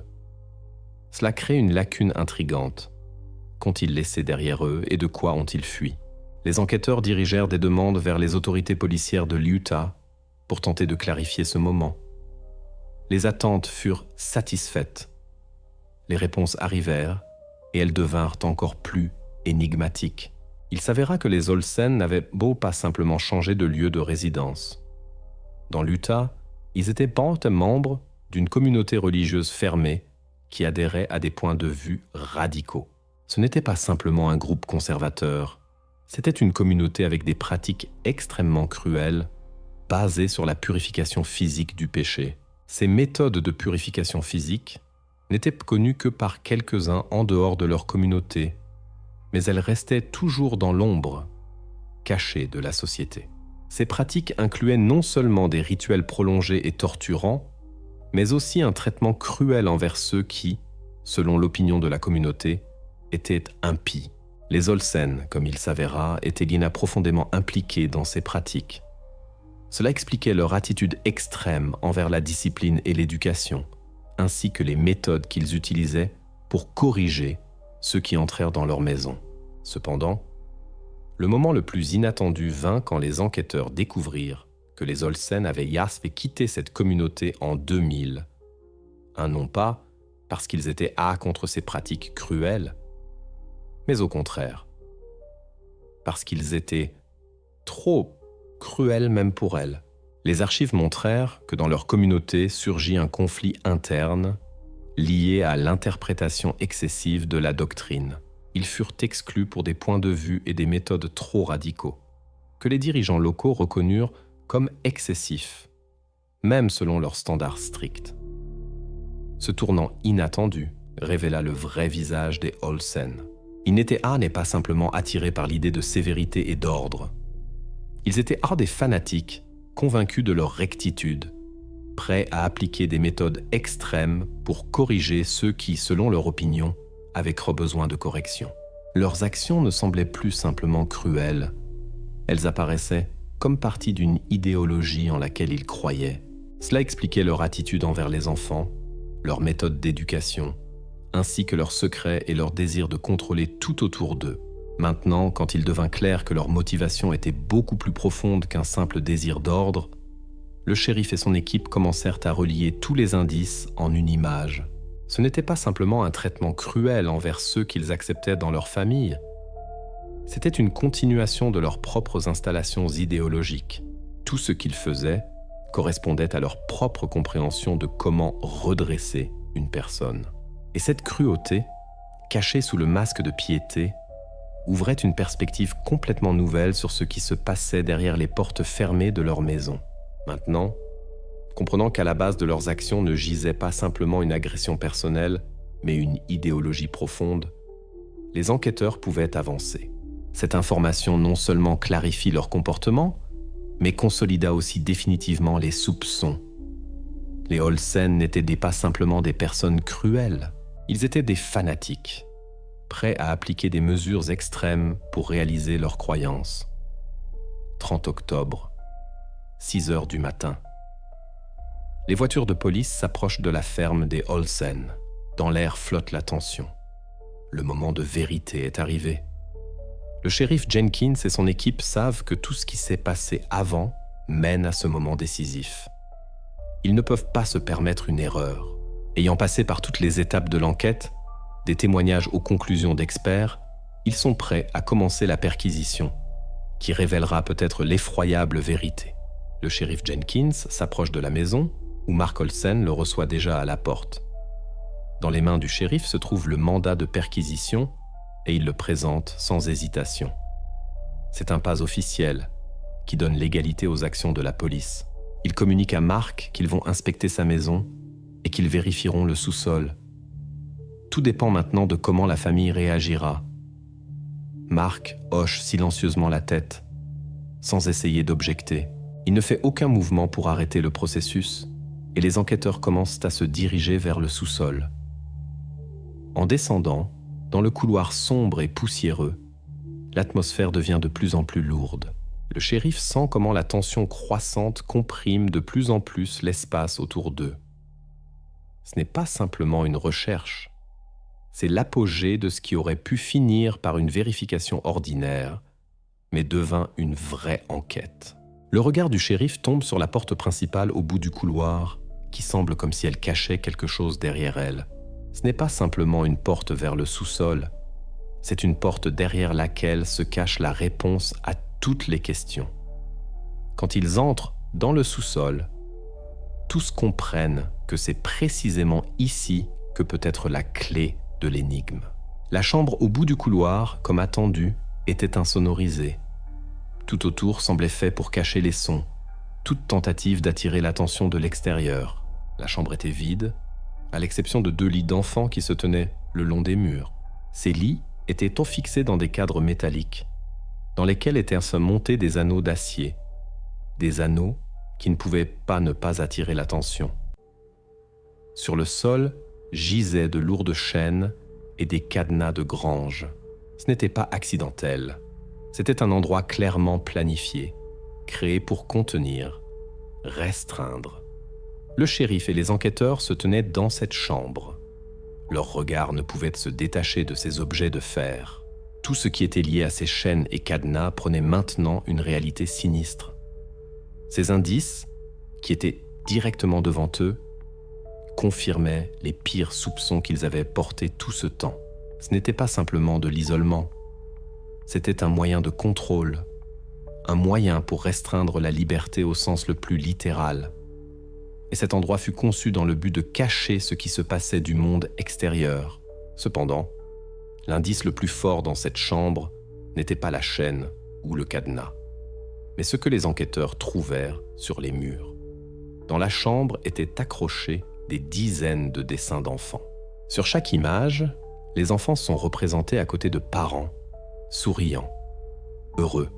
Cela crée une lacune intrigante. Qu'ont-ils laissé derrière eux et de quoi ont-ils fui? Les enquêteurs dirigèrent des demandes vers les autorités policières de l'Utah pour tenter de clarifier ce moment. Les attentes furent satisfaites. Les réponses arrivèrent et elles devinrent encore plus énigmatiques. Il s'avéra que les Olsen n'avaient beau pas simplement changer de lieu de résidence. Dans l'Utah, ils étaient membres d'une communauté religieuse fermée qui adhérait à des points de vue radicaux. Ce n'était pas simplement un groupe conservateur, c'était une communauté avec des pratiques extrêmement cruelles, basées sur la purification physique du péché. Ces méthodes de purification physique n'étaient connues que par quelques-uns en dehors de leur communauté, mais elles restaient toujours dans l'ombre, cachées de la société. Ces pratiques incluaient non seulement des rituels prolongés et torturants, mais aussi un traitement cruel envers ceux qui, selon l'opinion de la communauté, étaient impies. Les Olsen, comme il s'avéra, étaient profondément impliqués dans ces pratiques. Cela expliquait leur attitude extrême envers la discipline et l'éducation, ainsi que les méthodes qu'ils utilisaient pour corriger ceux qui entrèrent dans leur maison. Cependant, le moment le plus inattendu vint quand les enquêteurs découvrirent que les Olsen avaient quitté cette communauté en 2000. Non pas parce qu'ils étaient contre ces pratiques cruelles, mais au contraire, parce qu'ils étaient trop cruels même pour elles. Les archives montrèrent que dans leur communauté surgit un conflit interne lié à l'interprétation excessive de la doctrine. Ils furent exclus pour des points de vue et des méthodes trop radicaux, que les dirigeants locaux reconnurent comme excessifs, même selon leurs standards stricts. Ce tournant inattendu révéla le vrai visage des Olsen. Ils n'étaient pas simplement attirés par l'idée de sévérité et d'ordre. Ils étaient des fanatiques, convaincus de leur rectitude, prêts à appliquer des méthodes extrêmes pour corriger ceux qui, selon leur opinion, avaient besoin de correction. Leurs actions ne semblaient plus simplement cruelles. Elles apparaissaient comme partie d'une idéologie en laquelle ils croyaient. Cela expliquait leur attitude envers les enfants, leur méthode d'éducation, ainsi que leurs secrets et leur désir de contrôler tout autour d'eux. Maintenant, quand il devint clair que leur motivation était beaucoup plus profonde qu'un simple désir d'ordre, le shérif et son équipe commencèrent à relier tous les indices en une image. Ce n'était pas simplement un traitement cruel envers ceux qu'ils acceptaient dans leur famille, c'était une continuation de leurs propres installations idéologiques. Tout ce qu'ils faisaient correspondait à leur propre compréhension de comment redresser une personne. Et cette cruauté, cachée sous le masque de piété, ouvrait une perspective complètement nouvelle sur ce qui se passait derrière les portes fermées de leur maison. Maintenant, comprenant qu'à la base de leurs actions ne gisait pas simplement une agression personnelle, mais une idéologie profonde, les enquêteurs pouvaient avancer. Cette information non seulement clarifie leur comportement, mais consolida aussi définitivement les soupçons. Les Olsen n'étaient pas simplement des personnes cruelles, ils étaient des fanatiques, prêts à appliquer des mesures extrêmes pour réaliser leurs croyances. 30 octobre, 6 heures du matin. Les voitures de police s'approchent de la ferme des Olsen. Dans l'air flotte la tension. Le moment de vérité est arrivé. Le shérif Jenkins et son équipe savent que tout ce qui s'est passé avant mène à ce moment décisif. Ils ne peuvent pas se permettre une erreur. Ayant passé par toutes les étapes de l'enquête, des témoignages aux conclusions d'experts, ils sont prêts à commencer la perquisition, qui révélera peut-être l'effroyable vérité. Le shérif Jenkins s'approche de la maison, où Mark Olsen le reçoit déjà à la porte. Dans les mains du shérif se trouve le mandat de perquisition et il le présente sans hésitation. C'est un pas officiel qui donne légalité aux actions de la police. Il communique à Mark qu'ils vont inspecter sa maison et qu'ils vérifieront le sous-sol. Tout dépend maintenant de comment la famille réagira. Mark hoche silencieusement la tête, sans essayer d'objecter. Il ne fait aucun mouvement pour arrêter le processus et les enquêteurs commencent à se diriger vers le sous-sol. En descendant, dans le couloir sombre et poussiéreux, l'atmosphère devient de plus en plus lourde. Le shérif sent comment la tension croissante comprime de plus en plus l'espace autour d'eux. Ce n'est pas simplement une recherche, c'est l'apogée de ce qui aurait pu finir par une vérification ordinaire, mais devint une vraie enquête. Le regard du shérif tombe sur la porte principale au bout du couloir, qui semble comme si elle cachait quelque chose derrière elle. Ce n'est pas simplement une porte vers le sous-sol, c'est une porte derrière laquelle se cache la réponse à toutes les questions. Quand ils entrent dans le sous-sol, tous comprennent que c'est précisément ici que peut être la clé de l'énigme. La chambre au bout du couloir, comme attendu, était insonorisée. Tout autour semblait fait pour cacher les sons, toute tentative d'attirer l'attention de l'extérieur. La chambre était vide, à l'exception de 2 lits d'enfants qui se tenaient le long des murs. Ces lits étaient fixés dans des cadres métalliques, dans lesquels étaient montés des anneaux d'acier, des anneaux qui ne pouvaient pas ne pas attirer l'attention. Sur le sol gisaient de lourdes chaînes et des cadenas de grange. Ce n'était pas accidentel. C'était un endroit clairement planifié, créé pour contenir, restreindre. Le shérif et les enquêteurs se tenaient dans cette chambre. Leur regard ne pouvait se détacher de ces objets de fer. Tout ce qui était lié à ces chaînes et cadenas prenait maintenant une réalité sinistre. Ces indices, qui étaient directement devant eux, confirmaient les pires soupçons qu'ils avaient portés tout ce temps. Ce n'était pas simplement de l'isolement, c'était un moyen de contrôle, un moyen pour restreindre la liberté au sens le plus littéral. Et cet endroit fut conçu dans le but de cacher ce qui se passait du monde extérieur. Cependant, l'indice le plus fort dans cette chambre n'était pas la chaîne ou le cadenas, mais ce que les enquêteurs trouvèrent sur les murs. Dans la chambre étaient accrochés des dizaines de dessins d'enfants. Sur chaque image, les enfants sont représentés à côté de parents, souriants, heureux.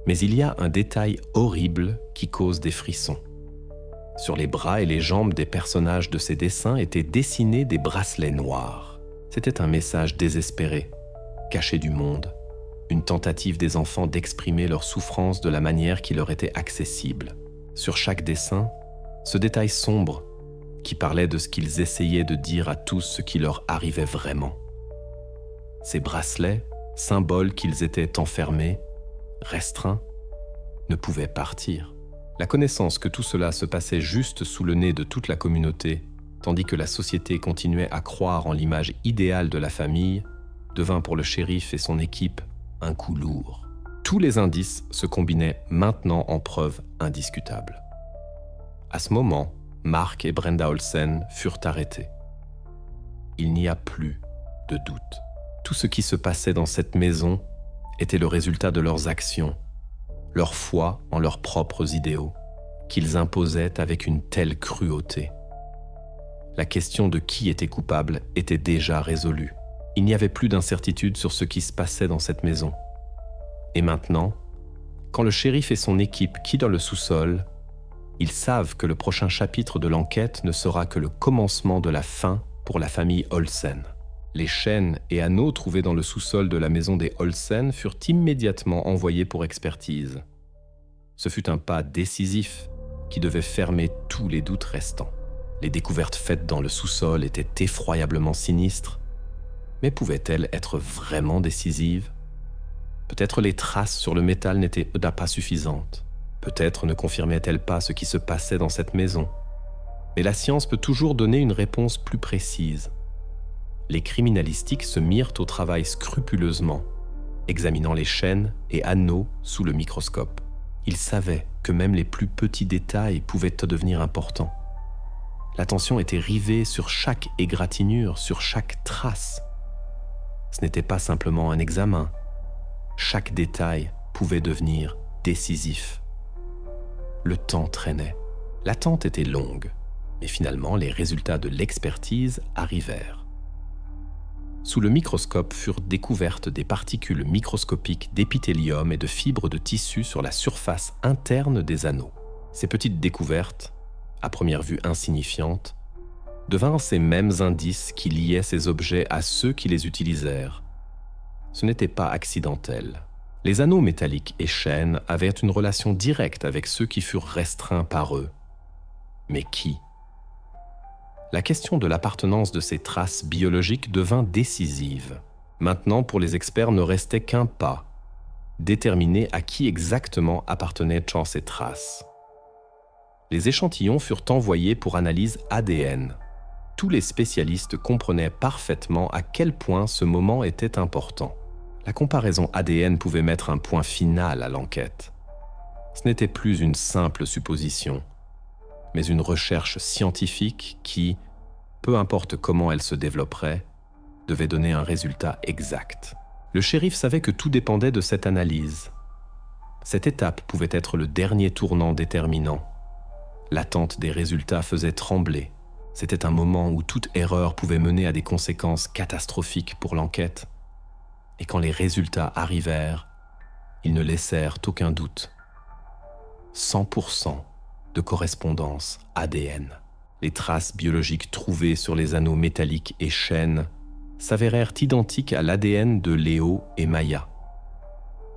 Mais il y a un détail horrible qui cause des frissons. Sur les bras et les jambes des personnages de ces dessins étaient dessinés des bracelets noirs. C'était un message désespéré, caché du monde, une tentative des enfants d'exprimer leur souffrance de la manière qui leur était accessible. Sur chaque dessin, ce détail sombre qui parlait de ce qu'ils essayaient de dire à tous ce qui leur arrivait vraiment. Ces bracelets, symboles qu'ils étaient enfermés, restreints, ne pouvaient partir. La connaissance que tout cela se passait juste sous le nez de toute la communauté, tandis que la société continuait à croire en l'image idéale de la famille, devint pour le shérif et son équipe un coup lourd. Tous les indices se combinaient maintenant en preuves indiscutables. À ce moment, Mark et Brenda Olsen furent arrêtés. Il n'y a plus de doute. Tout ce qui se passait dans cette maison était le résultat de leurs actions, leur foi en leurs propres idéaux, qu'ils imposaient avec une telle cruauté. La question de qui était coupable était déjà résolue. Il n'y avait plus d'incertitude sur ce qui se passait dans cette maison. Et maintenant, quand le shérif et son équipe quittent le sous-sol, ils savent que le prochain chapitre de l'enquête ne sera que le commencement de la fin pour la famille Olsen. Les chaînes et anneaux trouvés dans le sous-sol de la maison des Olsen furent immédiatement envoyés pour expertise. Ce fut un pas décisif qui devait fermer tous les doutes restants. Les découvertes faites dans le sous-sol étaient effroyablement sinistres, mais pouvaient-elles être vraiment décisives ? Peut-être les traces sur le métal n'étaient pas suffisantes. Peut-être ne confirmait-elle pas ce qui se passait dans cette maison. Mais la science peut toujours donner une réponse plus précise. Les criminalistiques se mirent au travail scrupuleusement, examinant les chaînes et anneaux sous le microscope. Ils savaient que même les plus petits détails pouvaient devenir importants. L'attention était rivée sur chaque égratignure, sur chaque trace. Ce n'était pas simplement un examen. Chaque détail pouvait devenir décisif. Le temps traînait. L'attente était longue, mais finalement, les résultats de l'expertise arrivèrent. Sous le microscope furent découvertes des particules microscopiques d'épithélium et de fibres de tissu sur la surface interne des anneaux. Ces petites découvertes, à première vue insignifiantes, devinrent ces mêmes indices qui liaient ces objets à ceux qui les utilisèrent. Ce n'était pas accidentel. Les anneaux métalliques et chaînes avaient une relation directe avec ceux qui furent restreints par eux. Mais qui ? La question de l'appartenance de ces traces biologiques devint décisive. Maintenant, pour les experts, ne restait qu'un pas, déterminer à qui exactement appartenaient ces traces. Les échantillons furent envoyés pour analyse ADN. tous les spécialistes comprenaient parfaitement à quel point ce moment était important. La comparaison ADN pouvait mettre un point final à l'enquête. Ce n'était plus une simple supposition, mais une recherche scientifique qui, peu importe comment elle se développerait, devait donner un résultat exact. Le shérif savait que tout dépendait de cette analyse. Cette étape pouvait être le dernier tournant déterminant. L'attente des résultats faisait trembler. C'était un moment où toute erreur pouvait mener à des conséquences catastrophiques pour l'enquête. Et quand les résultats arrivèrent, ils ne laissèrent aucun doute. 100% de correspondance ADN. Les traces biologiques trouvées sur les anneaux métalliques et chaînes s'avérèrent identiques à l'ADN de Léo et Maya.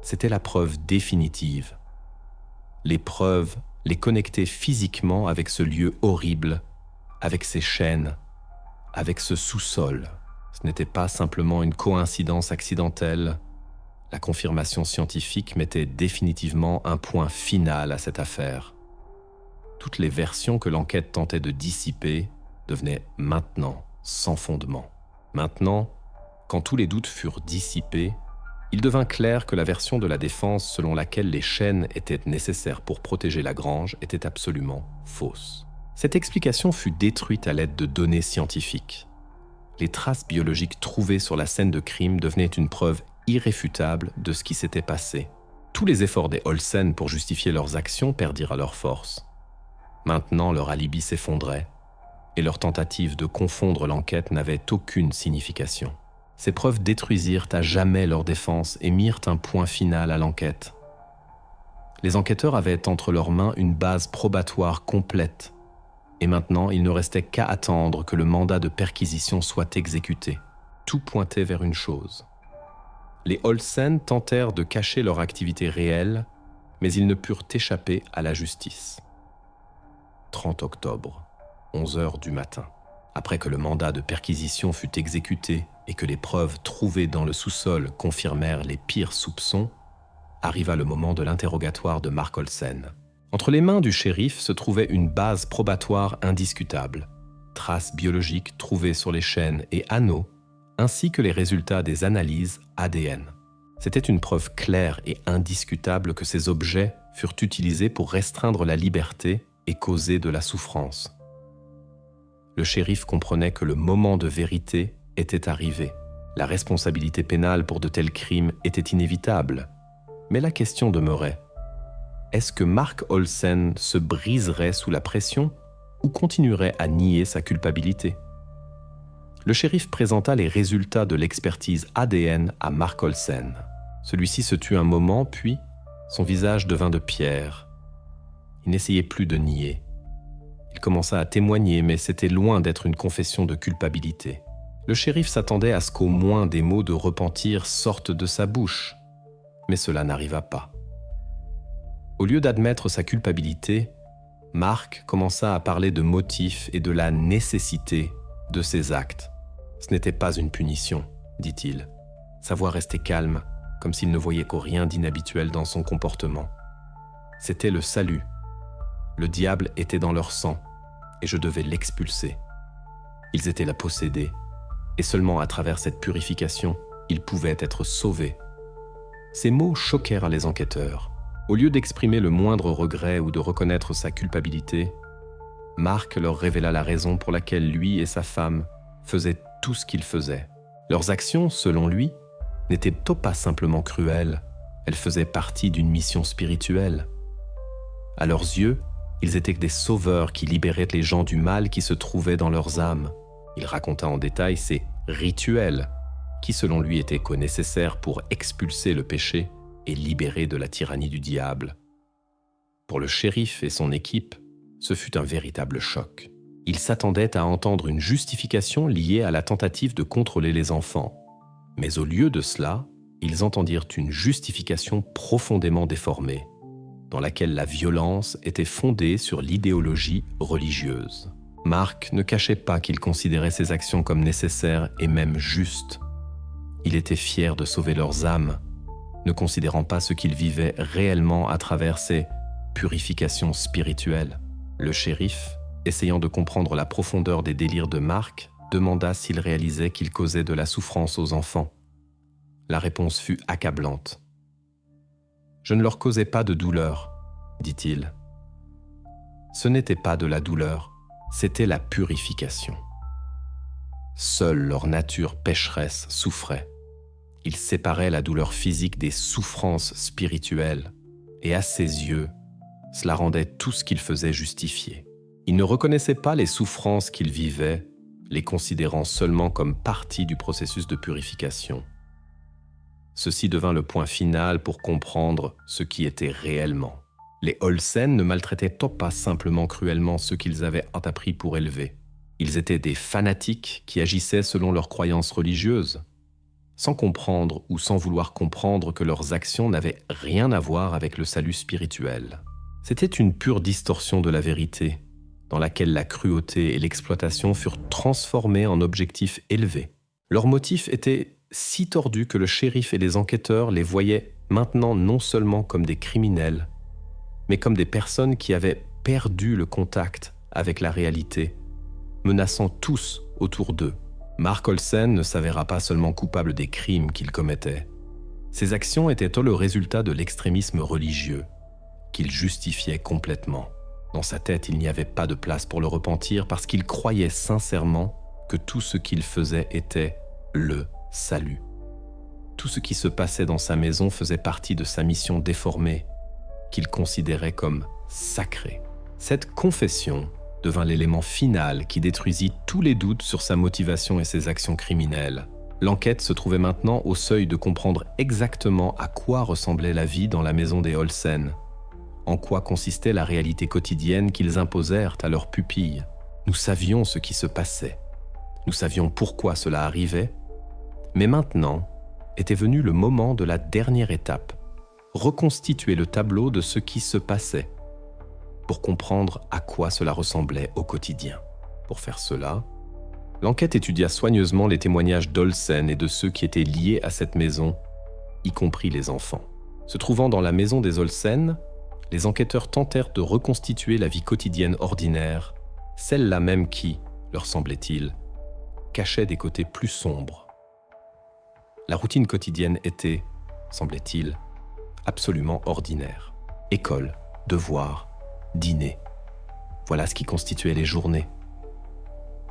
C'était la preuve définitive. Les preuves les connectaient physiquement avec ce lieu horrible, avec ces chaînes, avec ce sous-sol. Ce n'était pas simplement une coïncidence accidentelle. La confirmation scientifique mettait définitivement un point final à cette affaire. Toutes les versions que l'enquête tentait de dissiper devenaient maintenant sans fondement. Maintenant, quand tous les doutes furent dissipés, il devint clair que la version de la défense selon laquelle les chaînes étaient nécessaires pour protéger la grange était absolument fausse. Cette explication fut détruite à l'aide de données scientifiques. Les traces biologiques trouvées sur la scène de crime devenaient une preuve irréfutable de ce qui s'était passé. Tous les efforts des Olsen pour justifier leurs actions perdirent leur force. Maintenant, leur alibi s'effondrait et leur tentative de confondre l'enquête n'avait aucune signification. Ces preuves détruisirent à jamais leur défense et mirent un point final à l'enquête. Les enquêteurs avaient entre leurs mains une base probatoire complète et maintenant il ne restait qu'à attendre que le mandat de perquisition soit exécuté. Tout pointait vers une chose. Les Olsen tentèrent de cacher leur activité réelle, mais ils ne purent échapper à la justice. 30 octobre, 11 heures du matin. Après que le mandat de perquisition fut exécuté et que les preuves trouvées dans le sous-sol confirmèrent les pires soupçons, arriva le moment de l'interrogatoire de Mark Olsen. Entre les mains du shérif se trouvait une base probatoire indiscutable, traces biologiques trouvées sur les chaînes et anneaux, ainsi que les résultats des analyses ADN. C'était une preuve claire et indiscutable que ces objets furent utilisés pour restreindre la liberté et causer de la souffrance. Le shérif comprenait que le moment de vérité était arrivé. La responsabilité pénale pour de tels crimes était inévitable. Mais la question demeurait. Est-ce que Mark Olsen se briserait sous la pression ou continuerait à nier sa culpabilité? Le shérif présenta les résultats de l'expertise ADN à Mark Olsen. Celui-ci se tut un moment, puis son visage devint de pierre. Il n'essayait plus de nier. Il commença à témoigner, mais c'était loin d'être une confession de culpabilité. Le shérif s'attendait à ce qu'au moins des mots de repentir sortent de sa bouche, mais cela n'arriva pas. Au lieu d'admettre sa culpabilité, Mark commença à parler de motifs et de la nécessité de ses actes. Ce n'était pas une punition, dit-il. Sa voix restait calme, comme s'il ne voyait rien d'inhabituel dans son comportement. C'était le salut. Le diable était dans leur sang, et je devais l'expulser. Ils étaient la possédée, et seulement à travers cette purification, ils pouvaient être sauvés. Ces mots choquèrent les enquêteurs. Au lieu d'exprimer le moindre regret ou de reconnaître sa culpabilité, Mark leur révéla la raison pour laquelle lui et sa femme faisaient tout ce qu'ils faisaient. Leurs actions, selon lui, n'étaient pas simplement cruelles, elles faisaient partie d'une mission spirituelle. À leurs yeux, ils étaient des sauveurs qui libéraient les gens du mal qui se trouvait dans leurs âmes. Il raconta en détail ces rituels qui, selon lui, étaient nécessaires pour expulser le péché et libérer de la tyrannie du diable. Pour le shérif et son équipe, ce fut un véritable choc. Ils s'attendaient à entendre une justification liée à la tentative de contrôler les enfants. Mais au lieu de cela, ils entendirent une justification profondément déformée, dans laquelle la violence était fondée sur l'idéologie religieuse. Mark ne cachait pas qu'il considérait ses actions comme nécessaires et même justes. Il était fier de sauver leurs âmes, ne considérant pas ce qu'ils vivaient réellement à travers ces purifications spirituelles. Le shérif essayant de comprendre la profondeur des délires de Marc, demanda s'il réalisait qu'il causait de la souffrance aux enfants. La réponse fut accablante. « Je ne leur causais pas de douleur, dit-il. Ce n'était pas de la douleur, c'était la purification. Seule leur nature pécheresse souffrait. Ils séparaient la douleur physique des souffrances spirituelles, et à ses yeux, cela rendait tout ce qu'ils faisaient justifié. Ils ne reconnaissaient pas les souffrances qu'ils vivaient, les considérant seulement comme partie du processus de purification. Ceci devint le point final pour comprendre ce qui était réellement. Les Olsen ne maltraitaient pas simplement cruellement ceux qu'ils avaient appris pour élever. Ils étaient des fanatiques qui agissaient selon leurs croyances religieuses, sans comprendre ou sans vouloir comprendre que leurs actions n'avaient rien à voir avec le salut spirituel. C'était une pure distorsion de la vérité, dans laquelle la cruauté et l'exploitation furent transformées en objectifs élevés. Leurs motifs étaient si tordus que le shérif et les enquêteurs les voyaient maintenant non seulement comme des criminels, mais comme des personnes qui avaient perdu le contact avec la réalité, menaçant tous autour d'eux. Mark Olsen ne s'avéra pas seulement coupable des crimes qu'il commettait. Ses actions étaient le résultat de l'extrémisme religieux, qu'il justifiait complètement. Dans sa tête, il n'y avait pas de place pour le repentir parce qu'il croyait sincèrement que tout ce qu'il faisait était le salut. Tout ce qui se passait dans sa maison faisait partie de sa mission déformée, qu'il considérait comme sacrée. Cette confession devint l'élément final qui détruisit tous les doutes sur sa motivation et ses actions criminelles. L'enquête se trouvait maintenant au seuil de comprendre exactement à quoi ressemblait la vie dans la maison des Olsen, en quoi consistait la réalité quotidienne qu'ils imposèrent à leurs pupilles. Nous savions ce qui se passait, nous savions pourquoi cela arrivait, mais maintenant était venu le moment de la dernière étape, reconstituer le tableau de ce qui se passait, pour comprendre à quoi cela ressemblait au quotidien. Pour faire cela, l'enquête étudia soigneusement les témoignages d'Olsen et de ceux qui étaient liés à cette maison, y compris les enfants. Se trouvant dans la maison des Olsen, les enquêteurs tentèrent de reconstituer la vie quotidienne ordinaire, celle-là même qui, leur semblait-il, cachait des côtés plus sombres. La routine quotidienne était, semblait-il, absolument ordinaire. École, devoirs, dîner. Voilà ce qui constituait les journées.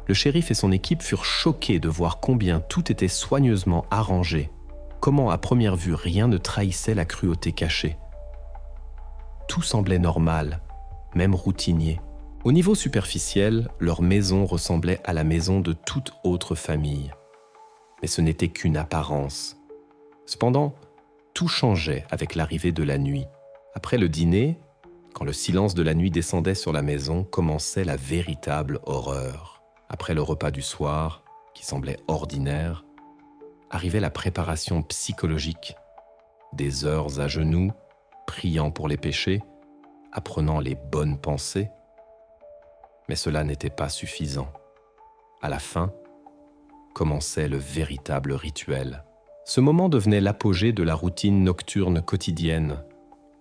Le shérif et son équipe furent choqués de voir combien tout était soigneusement arrangé, comment à première vue rien ne trahissait la cruauté cachée. Tout semblait normal, même routinier. Au niveau superficiel, leur maison ressemblait à la maison de toute autre famille. Mais ce n'était qu'une apparence. Cependant, tout changeait avec l'arrivée de la nuit. Après le dîner, quand le silence de la nuit descendait sur la maison, commençait la véritable horreur. Après le repas du soir, qui semblait ordinaire, arrivait la préparation psychologique. Des heures à genoux, priant pour les péchés, apprenant les bonnes pensées. Mais cela n'était pas suffisant. À la fin, commençait le véritable rituel. Ce moment devenait l'apogée de la routine nocturne quotidienne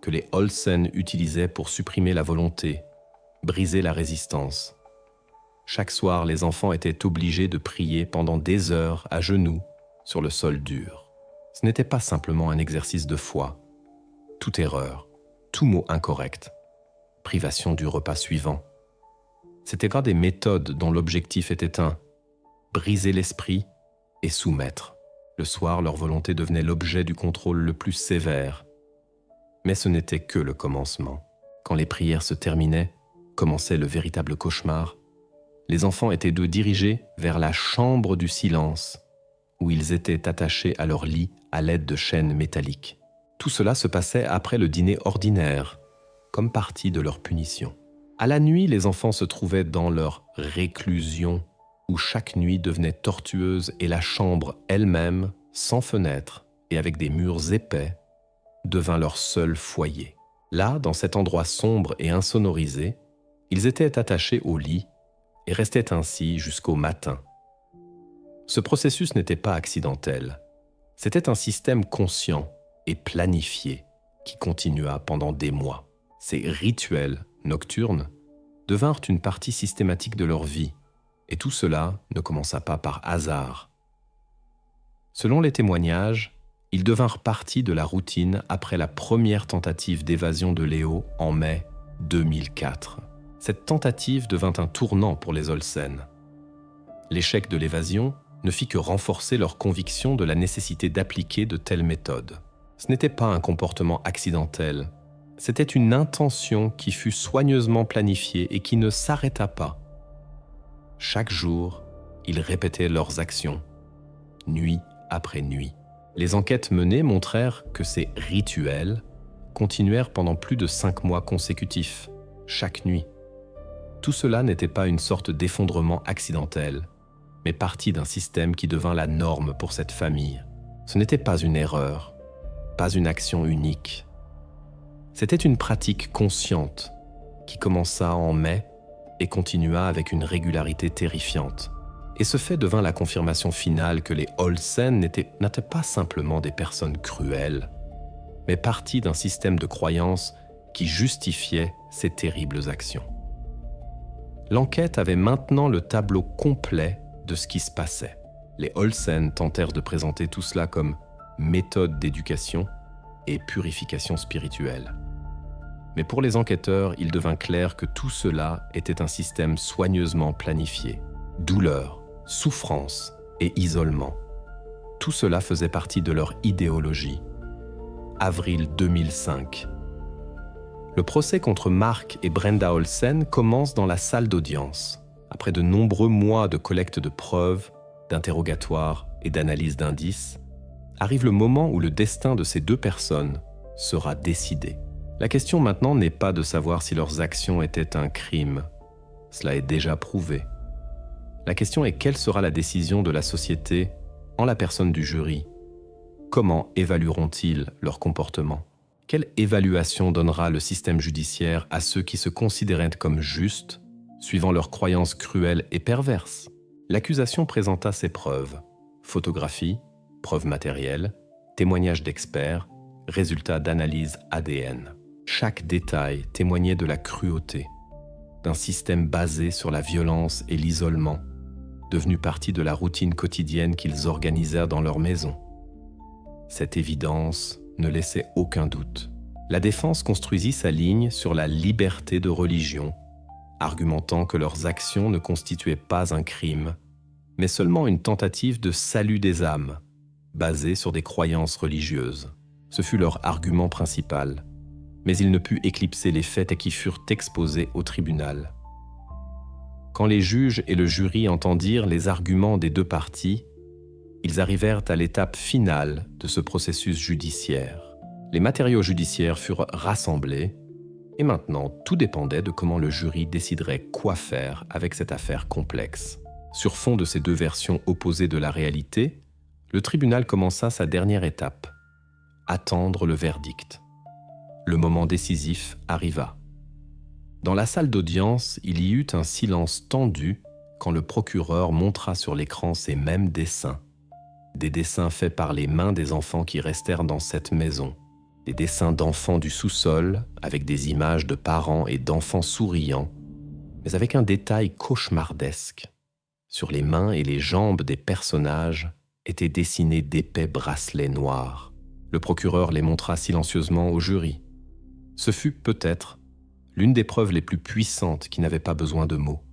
que les Olsen utilisaient pour supprimer la volonté, briser la résistance. Chaque soir, les enfants étaient obligés de prier pendant des heures à genoux sur le sol dur. Ce n'était pas simplement un exercice de foi. Toute erreur, tout mot incorrect, privation du repas suivant. C'était pas des méthodes dont l'objectif était briser l'esprit et soumettre. Le soir, leur volonté devenait l'objet du contrôle le plus sévère. Mais ce n'était que le commencement. Quand les prières se terminaient, commençait le véritable cauchemar. Les enfants étaient dirigés vers la chambre du silence, où ils étaient attachés à leur lit à l'aide de chaînes métalliques. Tout cela se passait après le dîner ordinaire, comme partie de leur punition. À la nuit, les enfants se trouvaient dans leur réclusion, où chaque nuit devenait tortueuse et la chambre elle-même, sans fenêtre et avec des murs épais, devint leur seul foyer. Là, dans cet endroit sombre et insonorisé, ils étaient attachés au lit et restaient ainsi jusqu'au matin. Ce processus n'était pas accidentel. C'était un système conscient et planifié qui continua pendant des mois. Ces rituels nocturnes devinrent une partie systématique de leur vie, et tout cela ne commença pas par hasard. Selon les témoignages, ils devinrent partie de la routine après la première tentative d'évasion de Léo en mai 2004. Cette tentative devint un tournant pour les Olsen. L'échec de l'évasion ne fit que renforcer leur conviction de la nécessité d'appliquer de telles méthodes. Ce n'était pas un comportement accidentel, c'était une intention qui fut soigneusement planifiée et qui ne s'arrêta pas. Chaque jour, ils répétaient leurs actions, nuit après nuit. Les enquêtes menées montrèrent que ces rituels continuèrent pendant plus de 5 mois consécutifs, chaque nuit. Tout cela n'était pas une sorte d'effondrement accidentel, mais partie d'un système qui devint la norme pour cette famille. Ce n'était pas une erreur, pas une action unique. C'était une pratique consciente qui commença en mai et continua avec une régularité terrifiante. Et ce fait devint la confirmation finale que les Olsen n'étaient pas simplement des personnes cruelles, mais partie d'un système de croyances qui justifiait ces terribles actions. L'enquête avait maintenant le tableau complet de ce qui se passait. Les Olsen tentèrent de présenter tout cela comme méthode d'éducation et purification spirituelle. Mais pour les enquêteurs, il devint clair que tout cela était un système soigneusement planifié. Douleur, souffrance et isolement. Tout cela faisait partie de leur idéologie. Avril 2005. Le procès contre Mark et Brenda Olsen commence dans la salle d'audience. Après de nombreux mois de collecte de preuves, d'interrogatoires et d'analyse d'indices, arrive le moment où le destin de ces deux personnes sera décidé. La question maintenant n'est pas de savoir si leurs actions étaient un crime. Cela est déjà prouvé. La question est quelle sera la décision de la société en la personne du jury. Comment évalueront-ils leur comportement ? Quelle évaluation donnera le système judiciaire à ceux qui se considéraient comme justes, suivant leurs croyances cruelles et perverses ? L'accusation présenta ses preuves. Photographies, preuves matérielles, témoignages d'experts, résultats d'analyse ADN. Chaque détail témoignait de la cruauté, d'un système basé sur la violence et l'isolement, devenu partie de la routine quotidienne qu'ils organisèrent dans leur maison. Cette évidence ne laissait aucun doute. La défense construisit sa ligne sur la liberté de religion, argumentant que leurs actions ne constituaient pas un crime, mais seulement une tentative de salut des âmes, basée sur des croyances religieuses. Ce fut leur argument principal, mais il ne put éclipser les faits qui furent exposés au tribunal. Quand les juges et le jury entendirent les arguments des deux parties, ils arrivèrent à l'étape finale de ce processus judiciaire. Les matériaux judiciaires furent rassemblés, et maintenant tout dépendait de comment le jury déciderait quoi faire avec cette affaire complexe. Sur fond de ces deux versions opposées de la réalité, le tribunal commença sa dernière étape, attendre le verdict. Le moment décisif arriva. Dans la salle d'audience, il y eut un silence tendu quand le procureur montra sur l'écran ces mêmes dessins. Des dessins faits par les mains des enfants qui restèrent dans cette maison. Des dessins d'enfants du sous-sol avec des images de parents et d'enfants souriants, mais avec un détail cauchemardesque. Sur les mains et les jambes des personnages étaient dessinés d'épais bracelets noirs. Le procureur les montra silencieusement au jury. Ce fut peut-être l'une des preuves les plus puissantes qui n'avaient pas besoin de mots.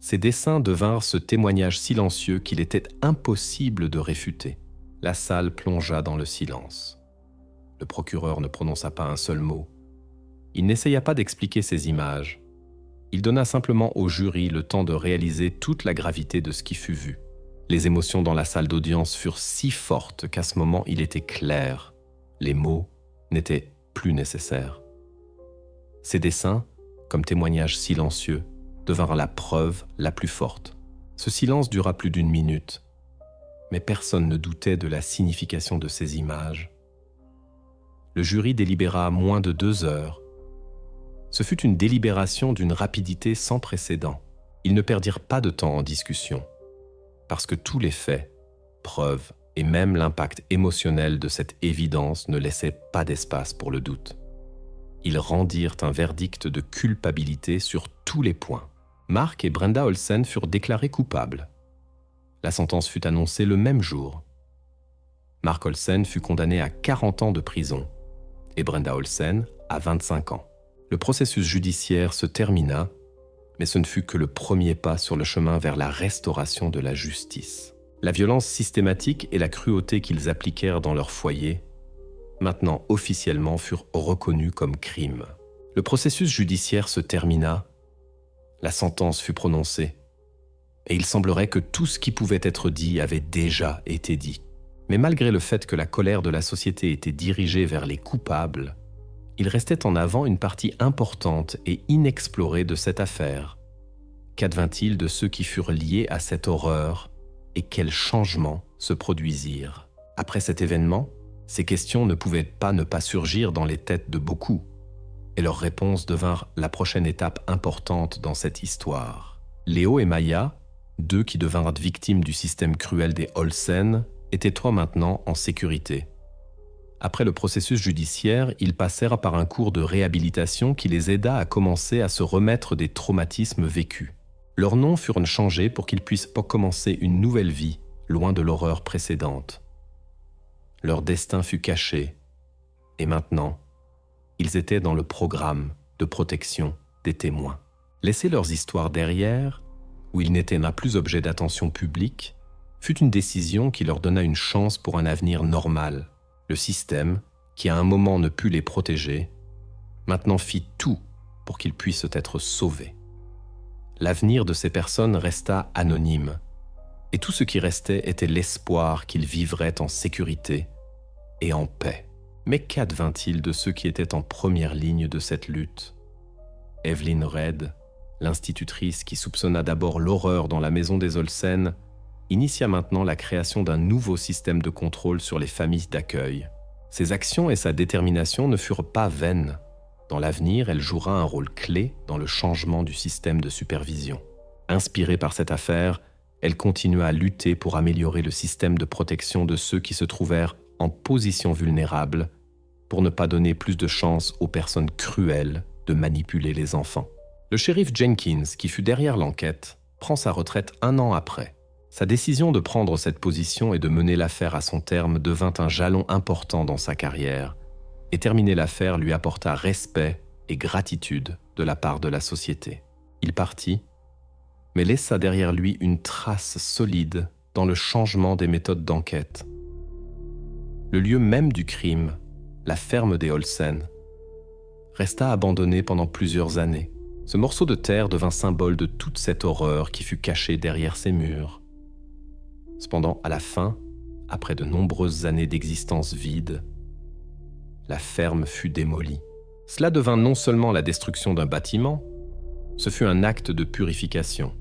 Ces dessins devinrent ce témoignage silencieux qu'il était impossible de réfuter. La salle plongea dans le silence. Le procureur ne prononça pas un seul mot. Il n'essaya pas d'expliquer ces images. Il donna simplement au jury le temps de réaliser toute la gravité de ce qui fut vu. Les émotions dans la salle d'audience furent si fortes qu'à ce moment il était clair. Les mots n'étaient plus nécessaires. Ces dessins, comme témoignages silencieux, devinrent la preuve la plus forte. Ce silence dura plus d'1 minute, mais personne ne doutait de la signification de ces images. Le jury délibéra moins de 2 heures. Ce fut une délibération d'une rapidité sans précédent. Ils ne perdirent pas de temps en discussion, parce que tous les faits, preuves et même l'impact émotionnel de cette évidence ne laissaient pas d'espace pour le doute. Ils rendirent un verdict de culpabilité sur tous les points. Mark et Brenda Olsen furent déclarés coupables. La sentence fut annoncée le même jour. Mark Olsen fut condamné à 40 ans de prison et Brenda Olsen à 25 ans. Le processus judiciaire se termina, mais ce ne fut que le premier pas sur le chemin vers la restauration de la justice. La violence systématique et la cruauté qu'ils appliquèrent dans leur foyer, maintenant officiellement, furent reconnus comme crimes. Le processus judiciaire se termina, la sentence fut prononcée, et il semblerait que tout ce qui pouvait être dit avait déjà été dit. Mais malgré le fait que la colère de la société était dirigée vers les coupables, il restait en avant une partie importante et inexplorée de cette affaire. Qu'advint-il de ceux qui furent liés à cette horreur et quels changements se produisirent? Après cet événement, ces questions ne pouvaient pas ne pas surgir dans les têtes de beaucoup, et leurs réponses devinrent la prochaine étape importante dans cette histoire. Léo et Maya, deux qui devinrent victimes du système cruel des Olsen, étaient trois maintenant en sécurité. Après le processus judiciaire, ils passèrent par un cours de réhabilitation qui les aida à commencer à se remettre des traumatismes vécus. Leurs noms furent changés pour qu'ils puissent commencer une nouvelle vie, loin de l'horreur précédente. Leur destin fut caché, et maintenant, ils étaient dans le programme de protection des témoins. Laisser leurs histoires derrière, où ils n'étaient plus objet d'attention publique, fut une décision qui leur donna une chance pour un avenir normal. Le système, qui à un moment ne put les protéger, maintenant fit tout pour qu'ils puissent être sauvés. L'avenir de ces personnes resta anonyme, et tout ce qui restait était l'espoir qu'ils vivraient en sécurité et en paix. Mais qu'advint-il de ceux qui étaient en première ligne de cette lutte? Evelyn Redd, l'institutrice qui soupçonna d'abord l'horreur dans la maison des Olsen, initia maintenant la création d'un nouveau système de contrôle sur les familles d'accueil. Ses actions et sa détermination ne furent pas vaines. Dans l'avenir, elle jouera un rôle clé dans le changement du système de supervision. Inspirée par cette affaire, elle continua à lutter pour améliorer le système de protection de ceux qui se trouvèrent en position vulnérable pour ne pas donner plus de chance aux personnes cruelles de manipuler les enfants. Le shérif Jenkins, qui fut derrière l'enquête, prend sa retraite 1 an après. Sa décision de prendre cette position et de mener l'affaire à son terme devint un jalon important dans sa carrière, et terminer l'affaire lui apporta respect et gratitude de la part de la société. Il partit, mais laissa derrière lui une trace solide dans le changement des méthodes d'enquête. Le lieu même du crime, la ferme des Olsen, resta abandonné pendant plusieurs années. Ce morceau de terre devint symbole de toute cette horreur qui fut cachée derrière ces murs. Cependant, à la fin, après de nombreuses années d'existence vide, la ferme fut démolie. Cela devint non seulement la destruction d'un bâtiment, ce fut un acte de purification.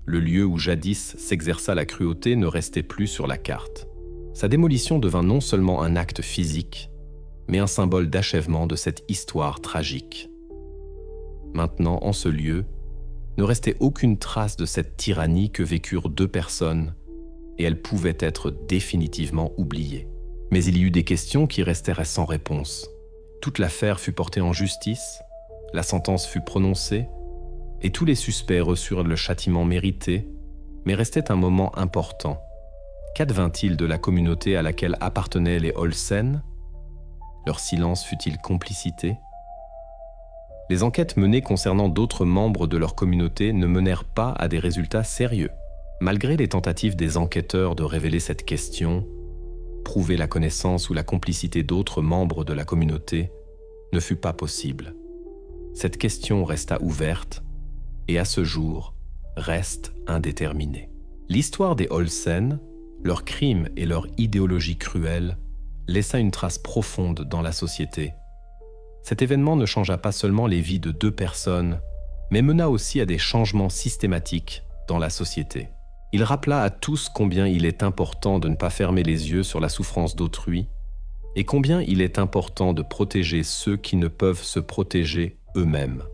Le lieu où jadis s'exerça la cruauté ne restait plus sur la carte. Sa démolition devint non seulement un acte physique, mais un symbole d'achèvement de cette histoire tragique. Maintenant, en ce lieu, ne restait aucune trace de cette tyrannie que vécurent 2 personnes, et elle pouvait être définitivement oubliée. Mais il y eut des questions qui restèrent sans réponse. Toute l'affaire fut portée en justice, la sentence fut prononcée, et tous les suspects reçurent le châtiment mérité, mais restait un moment important. Qu'advint-il de la communauté à laquelle appartenaient les Olsen? Leur silence fut-il complicité? Les enquêtes menées concernant d'autres membres de leur communauté ne menèrent pas à des résultats sérieux. Malgré les tentatives des enquêteurs de révéler cette question, prouver la connaissance ou la complicité d'autres membres de la communauté ne fut pas possible. Cette question resta ouverte et à ce jour reste indéterminée. L'histoire des Olsen, leurs crimes et leur idéologie cruelle laissa une trace profonde dans la société. Cet événement ne changea pas seulement les vies de 2 personnes, mais mena aussi à des changements systématiques dans la société. Il rappela à tous combien il est important de ne pas fermer les yeux sur la souffrance d'autrui et combien il est important de protéger ceux qui ne peuvent se protéger eux-mêmes.